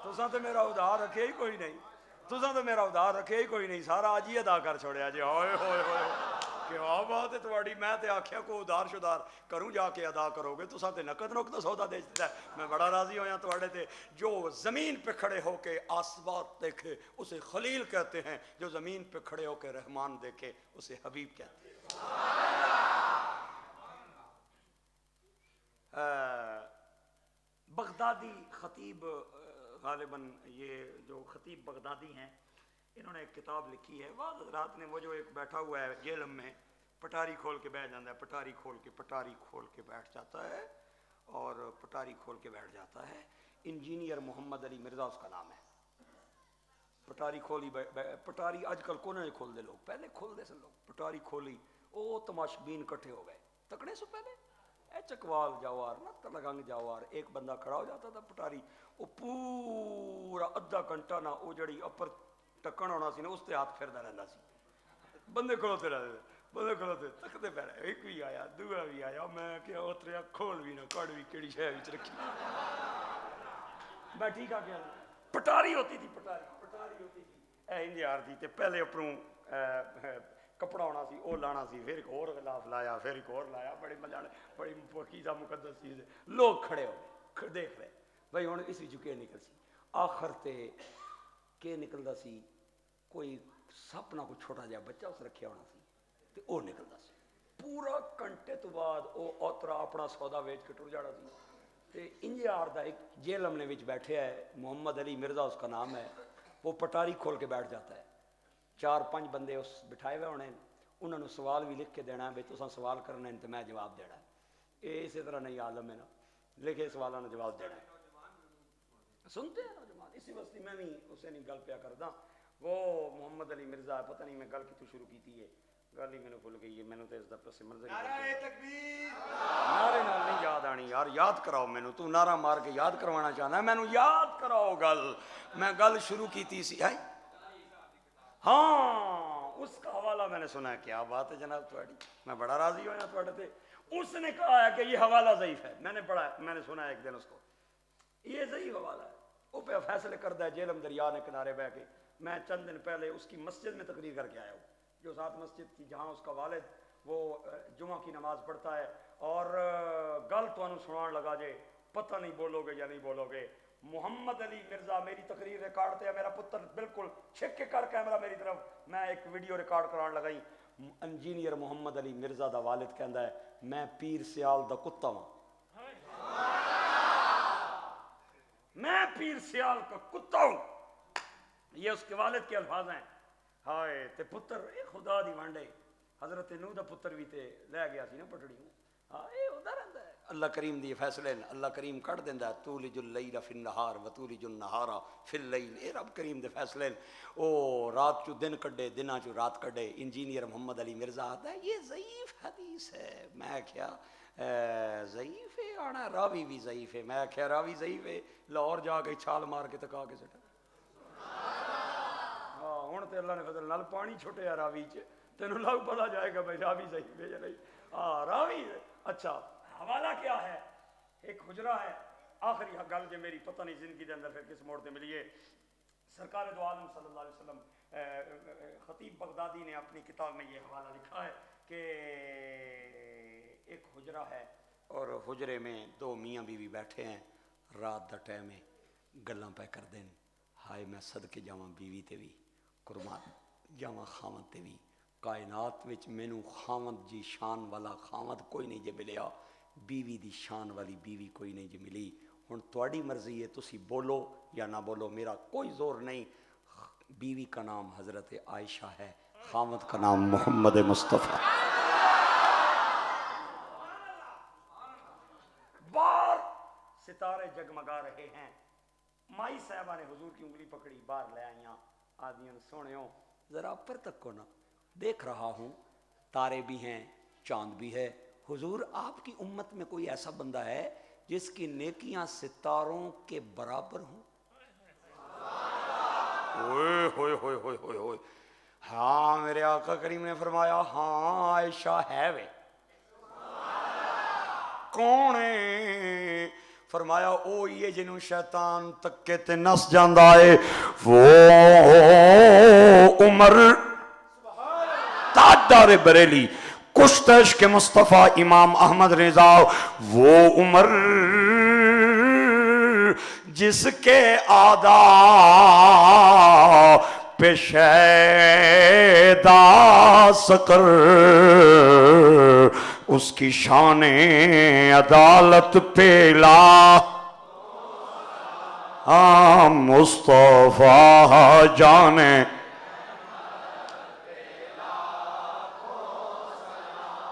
تساں تو میرا ادھار رکھے ہی کوئی نہیں, تساں تو میرا ادھار رکھے ہی کوئی نہیں, سارا آج ہی ادا کر چھوڑیا جی. ہوئے ہوئے ہوئے کیا بات ہے تواڈی. میں تے آکھیا کو ادھار شدار کروں جا کے ادا کرو گے, تساں تے نقد نقد سودا دے دیتا ہے. میں بڑا راضی ہویا تواڈے تے. جو زمین پہ کھڑے ہو کے آسمان دیکھے اسے خلیل کہتے ہیں, جو زمین پہ کھڑے ہو کے رحمان دیکھے اسے حبیب کہتے ہیں. بغدادی خطیب غالباً یہ جو خطیب بغدادی ہیں انہوں نے ایک کتاب لکھی ہے. بعض حضرات نے وہ جو ایک بیٹھا ہوا ہے جیلم میں پٹاری کھول کے بیٹھ جاتا ہے, پٹاری کھول کے بیٹھ جاتا ہے اور پٹاری کھول کے بیٹھ جاتا ہے. انجینئر محمد علی مرزا اس کا نام ہے. پٹاری کھولی پٹاری آج کل کونے کھول دے لوگ, پہلے کھول دے سن لوگ. پٹاری کھولی, او تماشبین کٹھے ہو گئے تکڑے سے پہلے اے چکوال جاوار نہ تلگنگ جاوار. ایک بندہ کھڑا ہو جاتا تھا پٹاری, وہ پورا ادھا گھنٹہ نہ وہ جڑی اپر ٹکن ہونا سی نا اس تے ہاتھ پھردا رہندا سی. بندے کھلوتے رہتے, بندے کھلوتے تکتے پہ رہے. ایک بھی آیا, دوسرا بھی آیا, میں کیا اتریا کھول بھی نہ کڑ بھی کیڑی شے وچ رکھی. میں ٹھیک آ گیا. پٹاری ہوتی تھی, پٹاری ہوتی تھی اے انجیار دی تے پہلے اپروں کپڑا ہونا سی او لانا سی, پھر ایک اور غلاف لایا, پھر ایک اور لایا. بڑے مزانے, بڑی پاکیزہ مقدس چیز ہے. لوگ کھڑے ہو دیکھ رہے بھائی ہن اس وچ کے نکل سی. آخر تے کے نکلدا سی, کوئی سپ نہ کوئی چھوٹا جہا بچہ اس رکھیا ہونا سی تے او نکلدا سی. پورا گھنٹے تو بعد او اوترا اپنا سودا ویچ کے ٹر جانا سی. تے انجیار دا ایک جیلم نے وچ بیٹھے ہے, محمد علی مرزا اس کا نام ہے. وہ پٹاری کھول کے بیٹھ جاتا ہے. 4-5 بندے اس بٹھائے ہوئے ہونے, انہوں نے سوال بھی لکھ کے دینا ہے بھائی تساں سوال کرنے ہیں تو میں جواب دینا ہے. یہ اسی طرح نہیں عالم ہے نا, لکھے سوالوں نے جواب دینا ہے. سنتے ہیں نوجوان, اسی واسطے میں بھی اسے نہیں گل پیا کردا. وہ محمد علی مرزا پتہ نہیں میں گل کتوں شروع کی تھی ہے گل ہی مینوں بھول گئی ہے مینوں تے اس دا پس منظر نعرہ تکبیر نعرے نال نہیں یاد آنی یار یاد کراؤ مینوں تو نعرہ مار کے یاد کروانا چاہنا ہے مینوں یاد کراؤ گل میں گل شروع کی تھی سی ہاں اس کا حوالہ میں نے سنا ہے کیا بات ہے جناب تھوڑی میں بڑا راضی ہوں تھوڑے تے اس نے کہا ہے کہ یہ حوالہ ضعیف ہے میں نے پڑھا میں نے سنا ہے ایک دن اس کو یہ ضعیف حوالہ ہے وہ پہ فیصلے کردہ ہے جہلم دریا نے کنارے بہ کے میں چند دن پہلے اس کی مسجد میں تقریر کر کے آیا ہوں جو ساتھ مسجد تھی جہاں اس کا والد وہ جمعہ کی نماز پڑھتا ہے اور گل تو انہوں سنان لگا جے پتہ نہیں بولو گے یا نہیں بولو گے محمد علی مرزا میری تقریر ریکارڈ تے میرا پتر بالکل چھک کے کر کیمرہ میری طرف میں ایک ویڈیو ریکارڈ کران لگائی انجینئر محمد علی مرزا دا والد کہندا ہے میں پیر سیال دا کتا ہوں میں پیر سیال کا کتا ہوں یہ اس کے والد کے الفاظ ہیں ہائے تے پتر اے خدا دی وانڈے حضرت نوح دا پتر بھی تے لے گیا سی نا پٹڑی ہاں اے ہوتا رہندا ہے اللہ کریم دی فیصلے اللہ کریم کر دیندا ہے تولج اللیل فی النہار وتولج النہار فی اللیل اے رب کریم دے فیصلے او رات چو دن کڈے دناں چو رات کڈے انجینئر محمد علی مرزا آتا ہے یہ ضعیف حدیث ہے میں کیا ضعیف ہے آنا راوی بھی ضعیف ہے میں کیا راوی ضعیف ہے لاہور جا کے چھال مار کے تکا کے سٹا ہوں تو اللہ نے فضل نال پانی چھوٹے راوی چ تینوں لگ پتا جائے گا بھائی راوی صحیح ہے یا نہیں ہاں راوی اچھا حوالہ کیا ہے ایک حجرہ ہے آخری گل جو میری پتہ نہیں زندگی دے اندر پھر کس موڑ تے ملی ہے سرکار دو عالم صلی اللہ علیہ وسلم خطیب بغدادی نے اپنی کتاب میں یہ حوالہ لکھا ہے کہ ایک حجرہ ہے اور حجرے میں دو میاں بیوی بیٹھے ہیں رات دا ٹائم ہے گلاں پہ کر دیں ہائے میں صدقے جاواں بیوی تے بھی قربان جاواں خامد تے بھی کائنات وچ مینوں خامد جی شان والا خامد کوئی نہیں جے ملیا بیوی دی شان والی بیوی کوئی نہیں جے ملی ہن تواڈی مرضی ہے تسی بولو یا نہ بولو میرا کوئی زور نہیں بیوی کا نام حضرت عائشہ ہے خامد کا نام محمد مصطفیٰ باہر ستارے جگمگا رہے ہیں مائی صاحبہ نے حضور کی انگلی پکڑی باہر لے آئیاں آدمیوں سونے ہو ذرا پر تک کو نا دیکھ رہا ہوں تارے بھی ہیں چاند بھی ہے حضور آپ کی امت میں کوئی ایسا بندہ ہے جس کی نیکیاں ستاروں کے برابر ہوں ہوئے ہوئے ہوئے ہوئے ہوئے ہوئے ہاں میرے آقا کریم نے فرمایا ہاں عائشہ ہے وے کون ہے فرمایا او یہ جنہوں شیطان تکے تے نس جاندہ ہے وہ عمر تاجدار بریلی کشتش کے مصطفیٰ امام احمد رضا وہ عمر جس کے آدھا پیشیدہ سکر اس کی شان عدالت پیلا مصطفیٰ جانے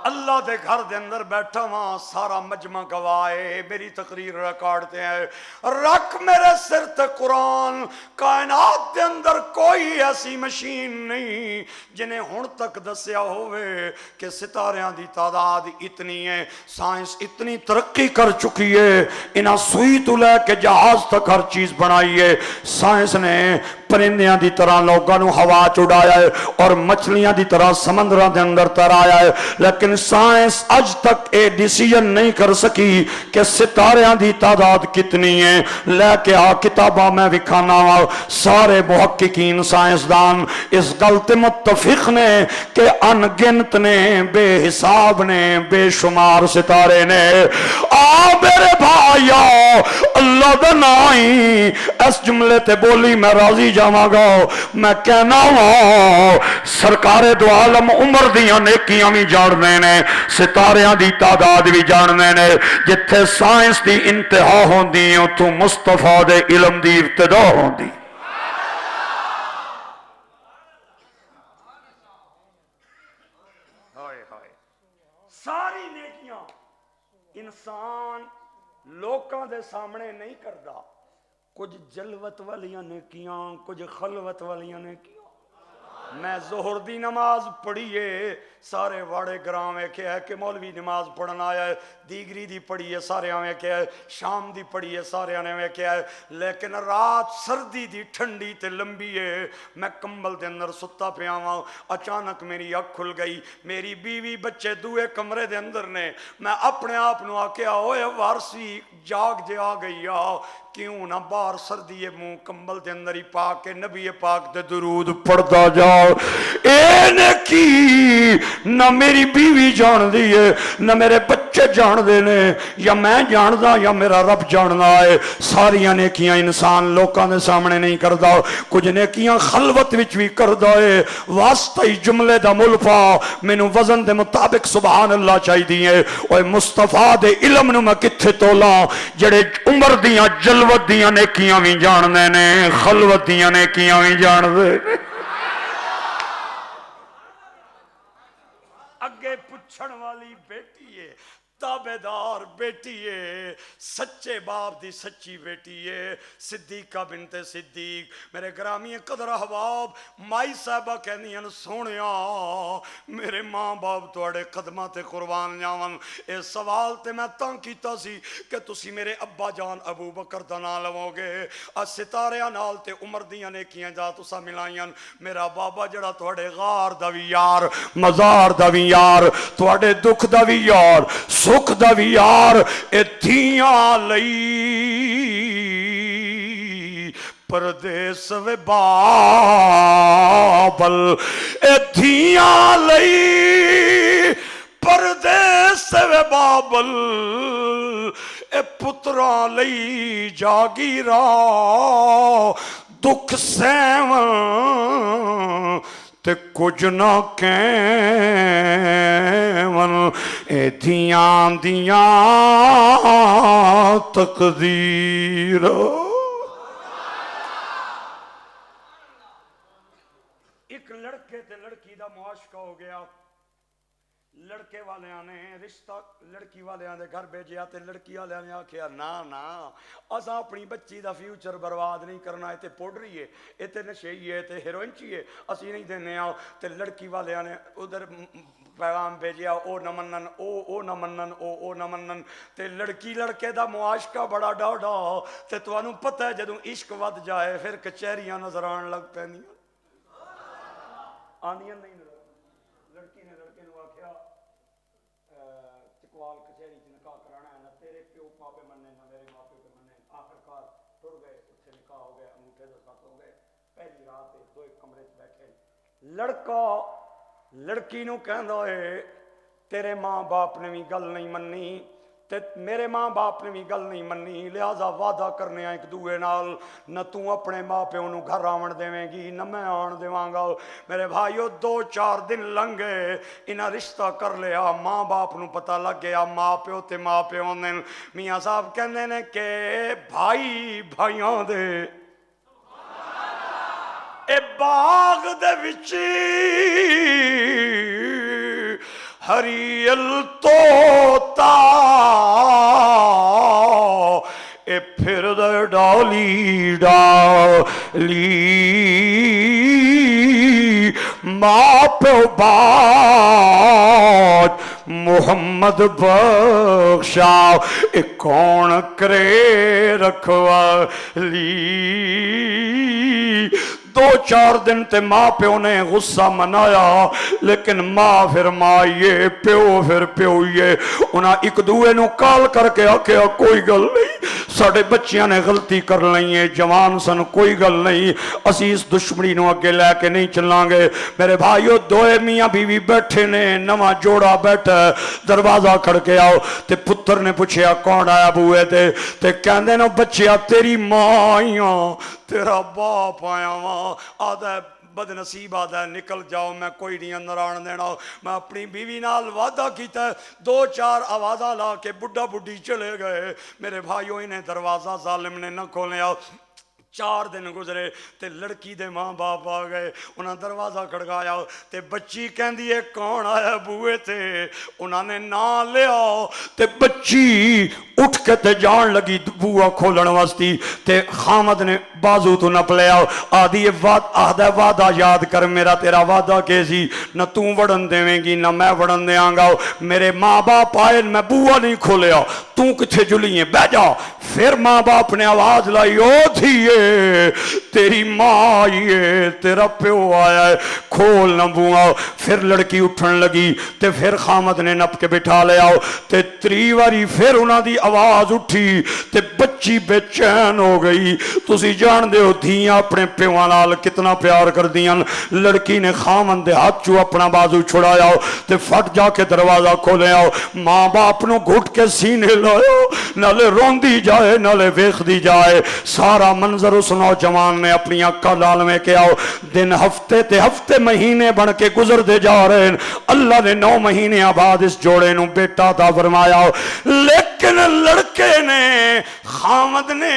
اللہ دے گھر دے اندر بیٹھا وہاں سارا مجمع گواہے میری تقریر ریکارڈ تے ہیں رکھ میرے سر تے قرآن کائنات دے اندر کوئی ایسی مشین نہیں جنہیں ہن تک دسیا ہوئے کہ ستاریاں دی تعداد اتنی ہے سائنس اتنی ترقی کر چکی ہے انہاں سوئی تو لے کے جہاز تک ہر چیز بنائی ہے سائنس نے پرندیاں دی طرح لوگاں نو ہوا چڑھایا ہے اور مچھلیاں دی طرح سمندراں دے اندر ترایا ہے لیکن سائنس اج تک اے ڈیسیجن نہیں کر سکی کہ ستاریاں دی تعداد کتنی ہے لے کے آ کتاباں میں وکھانا سارے محققین سائنسدان اس غلط متفق نے کہ ان گنت نے بے حساب نے بے شمار ستارے نے میرے بھائیو اللہ دا نائی اس جملے تے بولی میں راضی جاواں گا میں کہنا ہوں سرکار دو عالم عمر دیاں نیکیاں بھی جاننے نے ستاریاں دی تعداد بھی جاننے نے جتھے سائنس دی انتہا ہوندی تو مصطفیٰ دے علم دی ابتدا ہوندی ساری نیکیاں انسان لوکاں دے سامنے نہیں کردا کچھ جلوت والیاں نیکیاں کچھ خلوت والیاں نیکیاں میں ظہر دی نماز پڑھیے سارے واڑے گراں ویکھے ہے کہ مولوی نماز پڑھنا آیا ہے، دیگری دی پڑھیے سارے ویکھے ہے، شام دی پڑھیے سارے نے ویکھے ہے، لیکن رات سردی دی ٹھنڈی تے لمبی ہے، میں کمبل دے اندر ستا پیا ہاں، اچانک میری اکھ کھل گئی، میری بیوی بچے دوئے کمرے دے اندر نے، میں اپنے آپ نو آکیا اوئے وارسی جاگ جے آ گئی آ، کیوں نہ باہر سردی منہ کمبل دے اندر ہی پاک کے نبی پاک دے درود پڑھتا جاؤ۔ اے نے کی نہ میری بیوی جان دیئے نہ میرے بچے جان دینے، یا میں جان دا یا میرا رب جاننا ہے۔ ساریاں نیکیاں انسان لوکاں دے سامنے نہیں کردہ، کچھ نیکیاں خلوت وچ بھی کردہ ہے۔ واسطہ ہی جملے دا ملفا مینوں وزن دے مطابق سبحان اللہ چاہی دیئے، اوہ مصطفیٰ دے علم نو میں کتھے تولا جڑے عمر دیاں جلوت دیاں نیکیاں بھی جان دینے، خلوت دیاں نیکیاں بھی جان دینے۔ اگے پچھن والی بیٹی ہے، تابیدار بیٹی ہے، سچے باپ دی سچی بیٹی ہے، صدیقہ بنت صدیق۔ میرے گرامی قدر احباب مائی صاحبہ کہنی ہیں سونیا میرے ماں باپ توڑے قدمہ تے قربان جاون۔ اے سوال تے میں تاں کیتا سی کہ تسی میرے ابا جان ابو بکر دا نام لو گے، ستاریاں نال تے عمر دیاں نیکیاں جا تسا ملائیاں، میرا بابا جڑا توڑے غار دا وی یار، مزار دا وی یار، توڑے دکھ دا وی یار، سکھ دا وی یار، اے دھیاں لئی پردیس وے بابل، اے دھیاں لئی پردیس وے بابل، اے پتراں لئی جاگیراں دکھ سیون تے کچھ نہ کیون، اے دھیاں دیاں تقدیر۔ ایک لڑکے تے لڑکی دا معاشقہ ہو گیا، لڑکے والے نے رشتہ لڑکی والے دے گھر بھیجیا تے لڑکی والے نے آکھیا نا نا اساں اپنی بچی دا فیوچر برباد نہیں کرنا، اے تے پوڈری ہے، اے تے نشئی ہے، تے ہیروئنچی ہے، اسی نہیں دینے آؤ۔ تے لڑکی والے نے ادھر پیغام بھیجیا او نہ منن او نہ منن او نہ منن، تے لڑکی لڑکے دا معاشقہ بڑا ڈاڈا، تے تانوں پتہ ہے جدوں عشق ود جائے پھر کچہریاں نظر آن لگ پیندیاں آندیاں نہیں نظر۔ لڑکی نے لڑکے نو آکھیا چکوال کچہری چ نکاح کرانا ہے، نہ تیرے پیو پاپے مننے نہ میرے ماں پیو کے مننے۔ آخرکار ٹر گئے، اتنے نکاح ہو گئے، انگوٹھے دے ساتھ ہو گئے۔ پہلی رات دو ایک کمرے چ بیٹھے، لڑکا لڑکی نو کہندا ہے تیرے ماں باپ نے بھی گل نہیں مننی تے میرے ماں باپ نے بھی گل نہیں مننی، لہذا وعدہ کرنے ایک دوے نال، نہ تو اپنے ماں پیو نو گھر آون دیویں گی نہ میں آن دیواں گا۔ میرے بھائیو 2-4 دن لنگے انہاں رشتہ کر لیا، ماں باپ نو پتہ لگ گیا ماں پیو تے ماں پیو نے۔ میاں صاحب کہندے نے کہ بھائی بھائیاں دے اے باغ دے وچی ہریل توتا اے پھر دے ڈالی ڈالی ماں پیو بات محمد بخشا اے کون کرے رکھوالی۔ 2-4 دن تے ماں پیو نے غصہ منایا، لیکن ماں پھر مائیے پیو پھر پیوئیے۔ انہاں ایک دوے نو کال کر کے آکھیا کوئی گل نہیں، ساڑے بچیاں نے غلطی کر لئیے، جوان سن کوئی گل نہیں، اسی اس دشمنی نو اگے لے کے نہیں چلیں گے۔ میرے بھائیو دوئے میاں بیوی بیٹھے نے، نواں جوڑا بیٹھا، دروازہ کھڑ کے آؤ تے پتر نے پوچھیا کون آیا بوئے تے کہندے نو بچیا تیری ماں آئیاں تیرا باپ آیا وہاں، آدھا بد نصیب آدھا نکل جاؤ میں کوئی نہیں اندر آن دینا۔ میں اپنی بیوی نال وعدہ کیتا ہے، 2-4 آوازہ لا کے بڑھا بڑھی چلے گئے۔ میرے بھائیوں انہیں دروازہ ظالم نے نہ کھولے آؤ۔ 4 دن گزرے تے لڑکی دے ماں باپ آ گئے، انہاں دروازہ کھڑکایا تے بچی کہندی ہے کون آیا بوئے تے، انہاں نے نام لیا تے بچی اٹھ کے تے جان لگی بوہ کھولن واسطی تے خامد نے بازو تو نپ لے آؤ آدھی وعدہ یاد کر میرا تیرا وعدہ کیسی نہ تو وڑن دیویں گی نہ میں وڑن دیاں گا میرے ماں باپ آئے میں بوہ نہیں کھولیا تو کتھے جلیے بہ جا پھر ماں باپ نے آواز لائی او تھیے تیری ماں آئی ہے تیرا پیو آیا ہے کھول نہ بوہ پھر لڑکی اٹھن لگی تے پھر خامد نے نپ کے بٹھا لے آؤ تے تریواری پھر انہاں دی آواز اٹھی تے بچی بے چین ہو گئی تسی جان دے ہو دھیاں اپنے پیوانال کتنا پیار کر دیاں لڑکی نے خامد دے ہاتھ چو اپنا بازو چھڑایا ہو تے پھٹ جا کے دروازہ کھولے آؤ ماں باپ نو گھٹ کے سینے لائے نالے رون دی جائے نالے ویخ دی جائے سارا منظر اس نوجوان نے اپنی اکا لال میں کیا ہو دن ہفتے تے ہفتے مہینے بن کے گزر دے جا رہے ہیں اللہ نے 9 مہینے آباد اس جوڑے نو بیٹا تا فرمایا ہو لیکن لڑکے نے خامد نے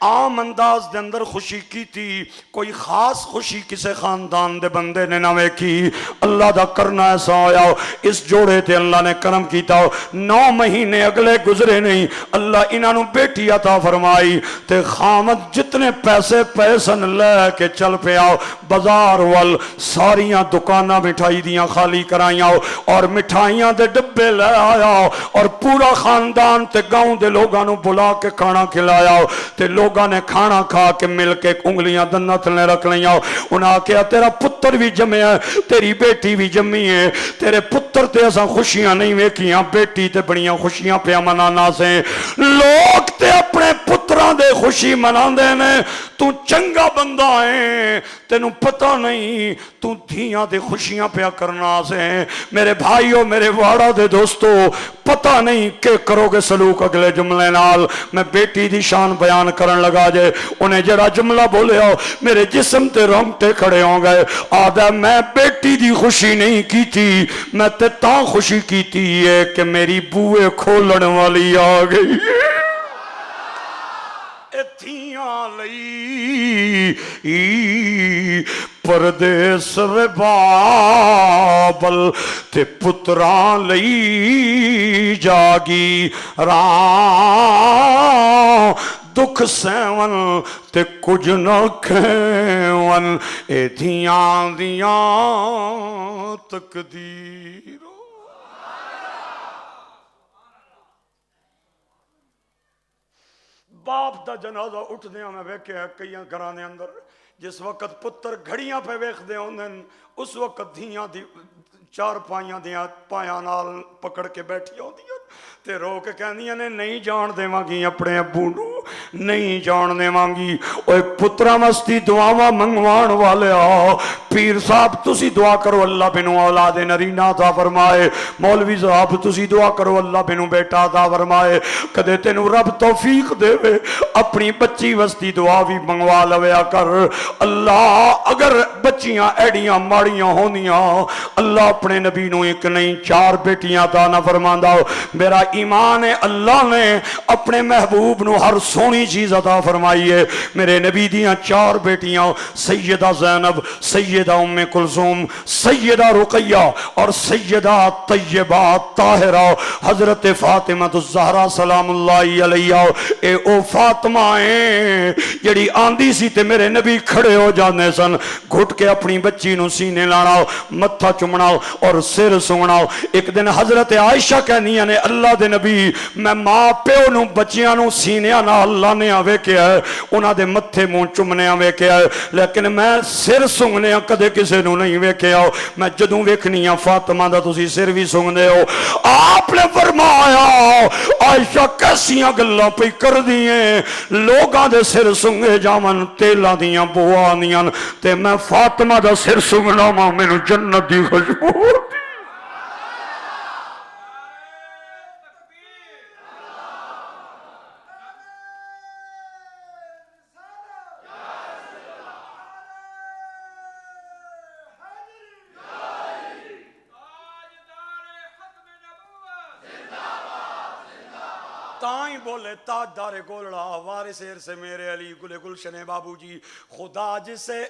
عام انداز دے اندر خوشی کی تھی کوئی خاص خوشی کسے خاندان دے بندے نے نوے کی اللہ دا کرنا ایسا ہویا ہو اس جوڑے تے اللہ نے کرم کیتا ہو 9 مہینے اگلے گزرے نہیں اللہ انہوں بیٹی عطا فرمائی تے خامد جتنے پیسن لے کے چل پہ آؤ بازار وال ساریاں دکانہ مٹھائی دیاں خالی کرائیاں اور مٹھائیاں دے ڈبے لے آیا اور پورا خاندان تے گاؤں دے لوگاں نو بلا کے کھانا کھلایا تے لوگاں نے کھانا کھا کے مل کے انگلیاں دنت نے رکھ لیاں انہاں کہا تیرا پتر بھی جمع ہے تیری بیٹی بھی جمی ہے تیرے پتر تے ایسا خوشیاں نہیں ویکیاں بیٹی تے بڑیاں خوشیاں پہ منانا سے لوگ تے اپنے پتران دے خوشی مناندے نے تو چنگا بندہ ہے تینوں پتہ نہیں تو دھیاں دے خوشیاں پہ کرنا سے میرے بھائیوں میرے واڑا دے دوستو پتہ نہیں کہ کرو گے سلوک اگلے جملے نال میں بیٹی دی شان بیان کرن لگا جے انہیں جڑا جملہ بولے ہو میرے جسم تے رونگٹے کھڑے ہوں گئے آدھا میں بیٹی دی خوشی نہیں کی تھی میں تے تاں خوشی کی تھی ہے کہ میری بوئے کھولن والی آ گئی اتھیاں لئی پردیس وے بابل تے پتران لئی جاگی ران دکھ سیون تے کچھ نہ کھیون اے دھیاں دیاں تقدیر باپ دا جنازہ اٹھ دیا میں ویکے ہیں کئی گھرانے اندر جس وقت پتر گھڑیاں پہ ویکھ دے ہوندن اس وقت دھیاں دی 4 پائیاں دیاں پایاں نال پکڑ کے بیٹھی ہوندیاں تے رو کے کہندیاں نے نہیں جان دے مانگی اپنے ابو نو نہیں جان دے مانگی اوے پترا مستی دعاواں منگوان والے آؤ پیر صاحب تسی دعا کرو اللہ بنو اولاد نرینہ عطا فرمائے مولوی صاحب تسی دعا کرو اللہ بنو بیٹا عطا فرمائے کدے تینو رب توفیق دے وے اپنی بچی وستی دعا بھی منگوا لویا کر اللہ اگر بچیاں ایڈیاں ماڑیاں ہونیاں اللہ اپنے نبی نو ایک نہیں 4 بیٹیاں عطا نہ فرماندا میرا ایمان ہے اللہ نے اپنے محبوب نو ہر سونی چیز عطا فرمائی ہے میرے نبی دیاں 4 بیٹیاں سیدہ زینب سیدہ ام کلثوم سیدہ رقیہ اور سیدہ طیبہ طاہرہ حضرت فاطمہ الزہرا سلام اللہ علیہ اے او فاطمہ ہیں جڑی آندی سی تے میرے نبی کھڑے ہو جانے سن گھٹ کے اپنی بچی نو سینے لانا متھا چمنا اور سر سونا ایک دن حضرت عائشہ کہنی نے اللہ دے نبی میں ماں پیو نو بچیاں نو سینیاں نہ اللہ نے آوے کیا ہے انہاں دے متھے مون چمنے آوے کیا ہے لیکن میں سر سنگنے کدے کسے نو نہیں وے کیا ہو میں جدوں ویکھنی ہاں فاطمہ دا تسی سر بھی سنگنے ہو آپ نے فرمایا عائشہ کیسیاں گلاں پہ کر دیئے لوگاں دے سر سنگے جامن تیلاں دیاں بوانیاں تے میں فاطمہ دا سر سنگنا ماں میں نو جنت دی خوشبو ہوتی تائیں بولے تاجدار گولڑا وارث عرص میرے علی گل گلشن بابو جی خدا جسے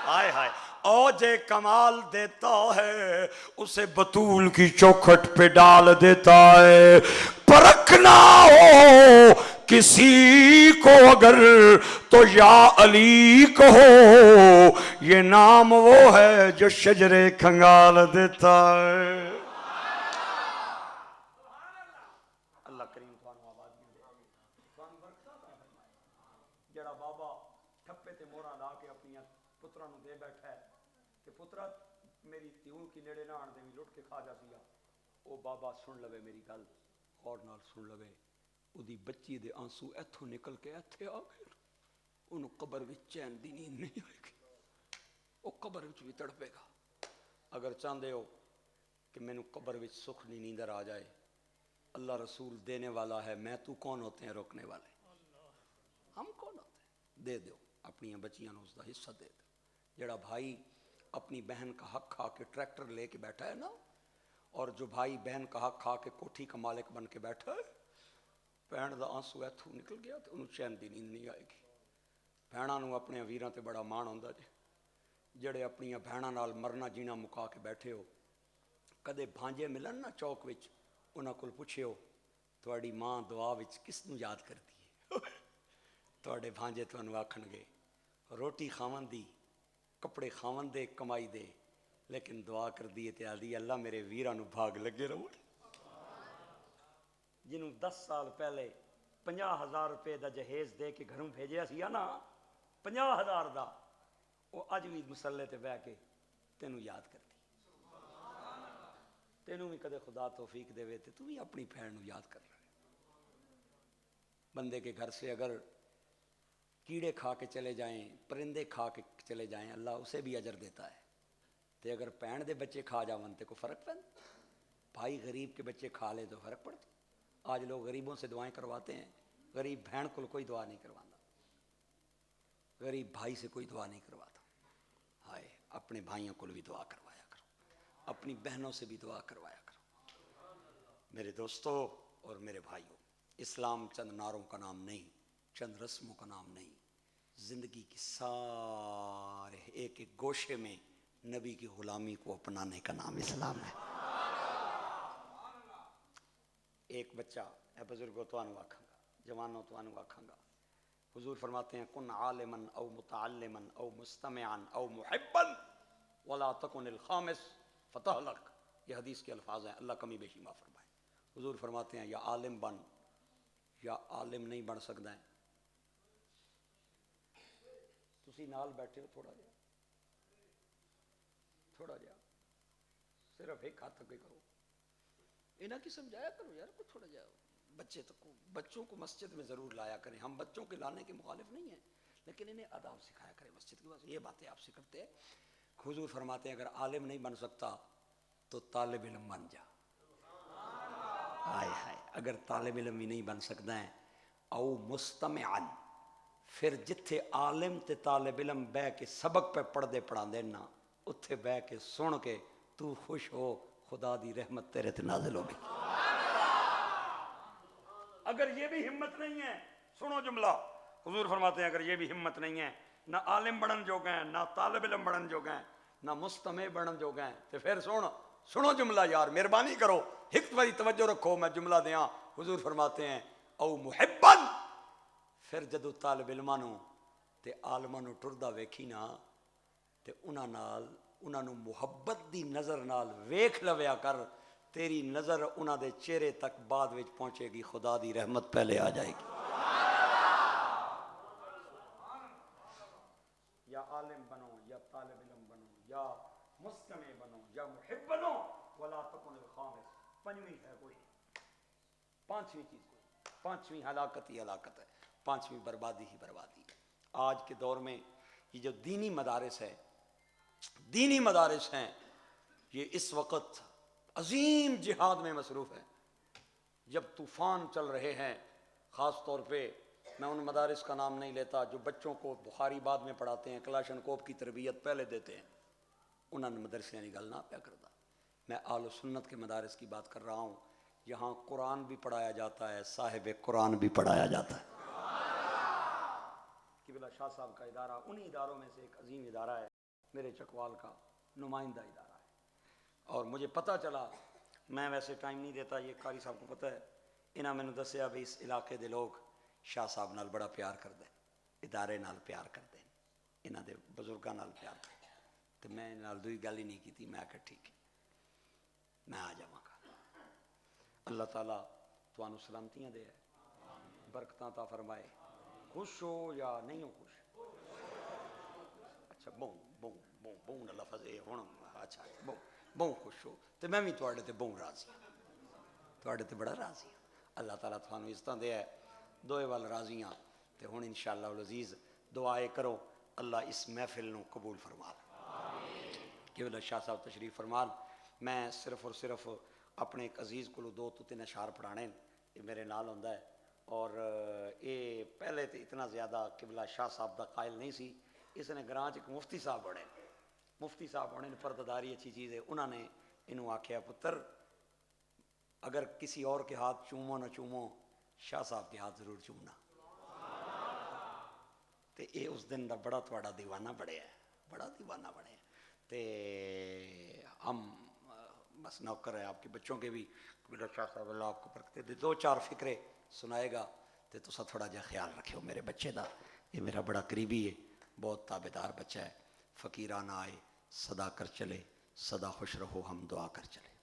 ہائے ہائے اوجے کمال دیتا ہے اسے بطول کی چوکھٹ پہ ڈال دیتا ہے پرکھنا ہو کسی کو اگر تو یا علی کہو، یہ نام وہ ہے جو شجرے کھنگال دیتا ہے۔ اللہ کریم تھانو آباد دے تھانو برکت عطا فرمائے۔ جڑا بابا ٹھپے تے مورا لا کے اپنی پترا نو دے بیٹھا ہے کہ پترا میری تیوں کی نیڑے نہ آن دے لٹ کے کھا جا سیا، او بابا سن لوے میری گل، غور نال سن لوے، اودی بچی دے آنسو ایتھوں نکل کے ایتھے آ گئے، انہوں قبر وچ چین دی نیند نہیں آئے گی، وہ قبر وچ بھی تڑپے گا۔ اگر چاہندے ہو کہ مینوں قبر وچ سکھنی نیندر آ جائے، اللہ رسول دینے والا ہے، میں تو کون ہوتے ہیں روکنے والے؟ ہم کون ہوتے ہیں؟ دے دو اپنی بچیاں نو اس دا حصہ دے دو۔ جڑا بھائی اپنی بہن کا حق کھا کے ٹریکٹر لے کے بیٹھا ہے نا، اور جو بھائی بہن کا حق کھا کے کوٹھی کا مالک بن کے بیٹھا ہے، بہن دا آنسو ایتھوں نکل گیا تو انہوں چین دی نیند نہیں آئے گی۔ بہناں نو اپنے ویراں تے بڑا مان ہوندا جے، جڑے اپنی بہناں نال مرنا جینا مکا کے بیٹھے ہو، کدے بھانجے ملن نا چوک وچ، انہاں کول پوچھیو تواڈی ماں دعا وچ کس نو یاد کردی ہے؟ تواڈے بھانجے تانوں آکھن گے روٹی کھاون دی، کپڑے کھاون دے، کمائی دے، لیکن دعا کر دیے تے آدھی اللہ میرے ویراں نو بھاگ لگے رہو۔ جنہوں 10 سال پہلے 50,000 روپے دا جہیز دے کے گھروں بھیجیا سیا نا، 50,000 دا، وہ اج بھی مسلے تے بہ کے تینوں یاد کرتی۔ تینوں بھی کدے خدا توفیق دے تے تو بھی اپنی بہن نو یاد کر لے۔ بندے کے گھر سے اگر کیڑے کھا کے چلے جائیں، پرندے کھا کے چلے جائیں، اللہ اسے بھی اجر دیتا ہے۔ تے اگر بہن دے بچے کھا جاون تے کو فرق پہن، بھائی غریب کے بچے کھا لے تو فرق پڑتا۔ آج لوگ غریبوں سے دعائیں کرواتے ہیں، غریب بہن کو کوئی دعا نہیں کرواتا، غریب بھائی سے کوئی دعا نہیں کرواتا۔ ہائے، اپنے بھائیوں کو بھی دعا کروایا کرو، اپنی بہنوں سے بھی دعا کروایا کرو۔ میرے دوستو اور میرے بھائیوں، اسلام چند نعروں کا نام نہیں، چند رسموں کا نام نہیں، زندگی کی سارے ایک ایک گوشے میں نبی کی غلامی کو اپنانے کا نام اسلام ہے۔ ایک بچہ، اے بزرگوں تو انو آکھاں گا، جوانوں تو انو آکھاں گا، حضور فرماتے ہیں کن عالما او متعلما او مستمعا او محبا ولا تکن الخامس فتہلک۔ یہ حدیث کے الفاظ ہیں، اللہ کمی بیشی معاف فرمائے۔ حضور فرماتے ہیں یا عالم بن یا عالم نہیں بن سکتا ہے، تسی نال بیٹھے ہو، تھوڑا جا صرف ایک ہاتھ تک کرو، انہاں کی سمجھایا کرو یار، کو تھوڑا جا بچوں کو مسجد میں ضرور لایا کریں۔ ہم بچوں کے لانے کے مخالف نہیں ہیں، لیکن انہیں آداب سکھایا کریں مسجد کے بعد، یہ باتیں آپ سے کرتے ہیں۔ حضور فرماتے ہیں اگر عالم نہیں بن سکتا تو طالب علم بن جا۔ ہائے ہائے، اگر طالب علم ہی نہیں بن سکتا ہے، او مستمعا، پھر جتھے عالم تے طالب علم بہ کے سبق پہ پڑھدے پڑھا دینا، اتھے بہ کے سن کے تو خوش ہو، خدا دی رحمت تیرے تے نازل ہوگی۔ اگر یہ بھی ہمت نہیں ہے، سنو جملہ، حضور فرماتے ہیں اگر یہ بھی ہمت نہیں ہے، نہ عالم بڑھن جو گئے، نہ طالب علم بڑھن جو گئے، نہ مستمع بڑھن جو گئے، تو پھر سنو جملہ یار، مہربانی کرو، ایک باری توجہ رکھو، میں جملہ دیاں۔ حضور فرماتے ہیں او محبن، پھر جدو طالب علمانو تے عالمانو ٹردہ ویکھی نا، تے انہاں نو محبت دی نظر نال ویکھ لویا کر، تیری نظر انہاں دے چہرے تک بعد وچ پہنچے گی، خدا دی رحمت پہلے آ جائے گی۔ یا عالم بنو، یا طالب علم بنو، یا مستمع بنو، یا محب بنو، ولا تکن الخامس۔ پنجویں ہے کوئی، پانچویں چیز کوئی، پانچویں ہلاکت ہی ہلاکت ہے، پانچویں بربادی ہی بربادی ہے۔ آج کے دور میں یہ جو دینی مدارس ہیں، یہ اس وقت عظیم جہاد میں مصروف ہے۔ جب طوفان چل رہے ہیں، خاص طور پہ میں ان مدارس کا نام نہیں لیتا جو بچوں کو بخاری بعد میں پڑھاتے ہیں، کلاشن کوپ کی تربیت پہلے دیتے ہیں، انہوں نے مدرسے نہیں گل نہ پیا کرتا۔ میں آل و سنت کے مدارس کی بات کر رہا ہوں، یہاں قرآن بھی پڑھایا جاتا ہے، صاحب قرآن بھی پڑھایا جاتا ہے۔ قبلہ شاہ صاحب کا ادارہ انہی اداروں میں سے ایک عظیم ادارہ ہے، میرے چکوال کا نمائندہ ادارہ ہے۔ اور مجھے پتہ چلا، میں ویسے ٹائم نہیں دیتا، یہ قاری صاحب کو پتہ ہے، انہاں میں نے دسیا بھی اس علاقے دے لوگ شاہ صاحب نال بڑا پیار کردا ہے، ادارے نال پیار کرتے ہیں، انہاں دے بزرگاں نال پیار کرتے ہیں، تو میں نال دوئی گل ہی نہیں کیتی، میں آکھا ٹھیک ہے میں آ جاواں گا۔ اللہ تعالیٰ تانوں سلامتیاں دے، برکتاں عطا فرمائے۔ خوش ہو یا نہیں ہو خوش؟ اچھا بہوں بہوں بہوں بہوں دا لفظ ہے ہن، اچھا بہوں بہوں خوش ہو، تے میں بھی تواڈے تے بہوں راضی ہاں، تواڈے تے بڑا راضی ہاں۔ اللہ تعالیٰ تانوں عزتاں دے، دوئے وال راضی ہاں۔ تے ہن انشاءاللہ العزیز دعائے کرو اللہ اس محفل نو قبول فرما لے۔ قبلہ شاہ صاحب تشریف فرمان۔ میں صرف اور صرف اپنے ایک عزیز کو 2 تو 3 اشعار پڑھانے، یہ میرے نال ہوندا ہے، اور یہ پہلے تو اتنا زیادہ قبلہ شاہ صاحب دا قائل نہیں سی، اس نے گراں ایک مفتی صاحب بنے، مفتی صاحب ہونے پرداداری اچھی چیز ہے، انہوں نے انہوں آکھیا پتر اگر کسی اور کے ہاتھ چومو نہ چومو شاہ صاحب کے ہاتھ ضرور چومنا۔ تے اے اس دن دا بڑا تواڈا دیوانہ بڑھیا ہے، بڑا دیوانہ بڑھیا ہے، تے ہم بس نوکر ہے آپ کے بچوں کے بھی، قبلہ شاہ صاحب اللہ آپ کو برکتے دے، 2-4 فکرے سنائے گا تے تسا تھوڑا جا خیال رکھو میرے بچے دا، یہ میرا بڑا قریبی ہے، بہت تابعدار بچہ ہے، فقیرانہ آئے صدا کر چلے، صدا خوش رہو ہم دعا کر چلے۔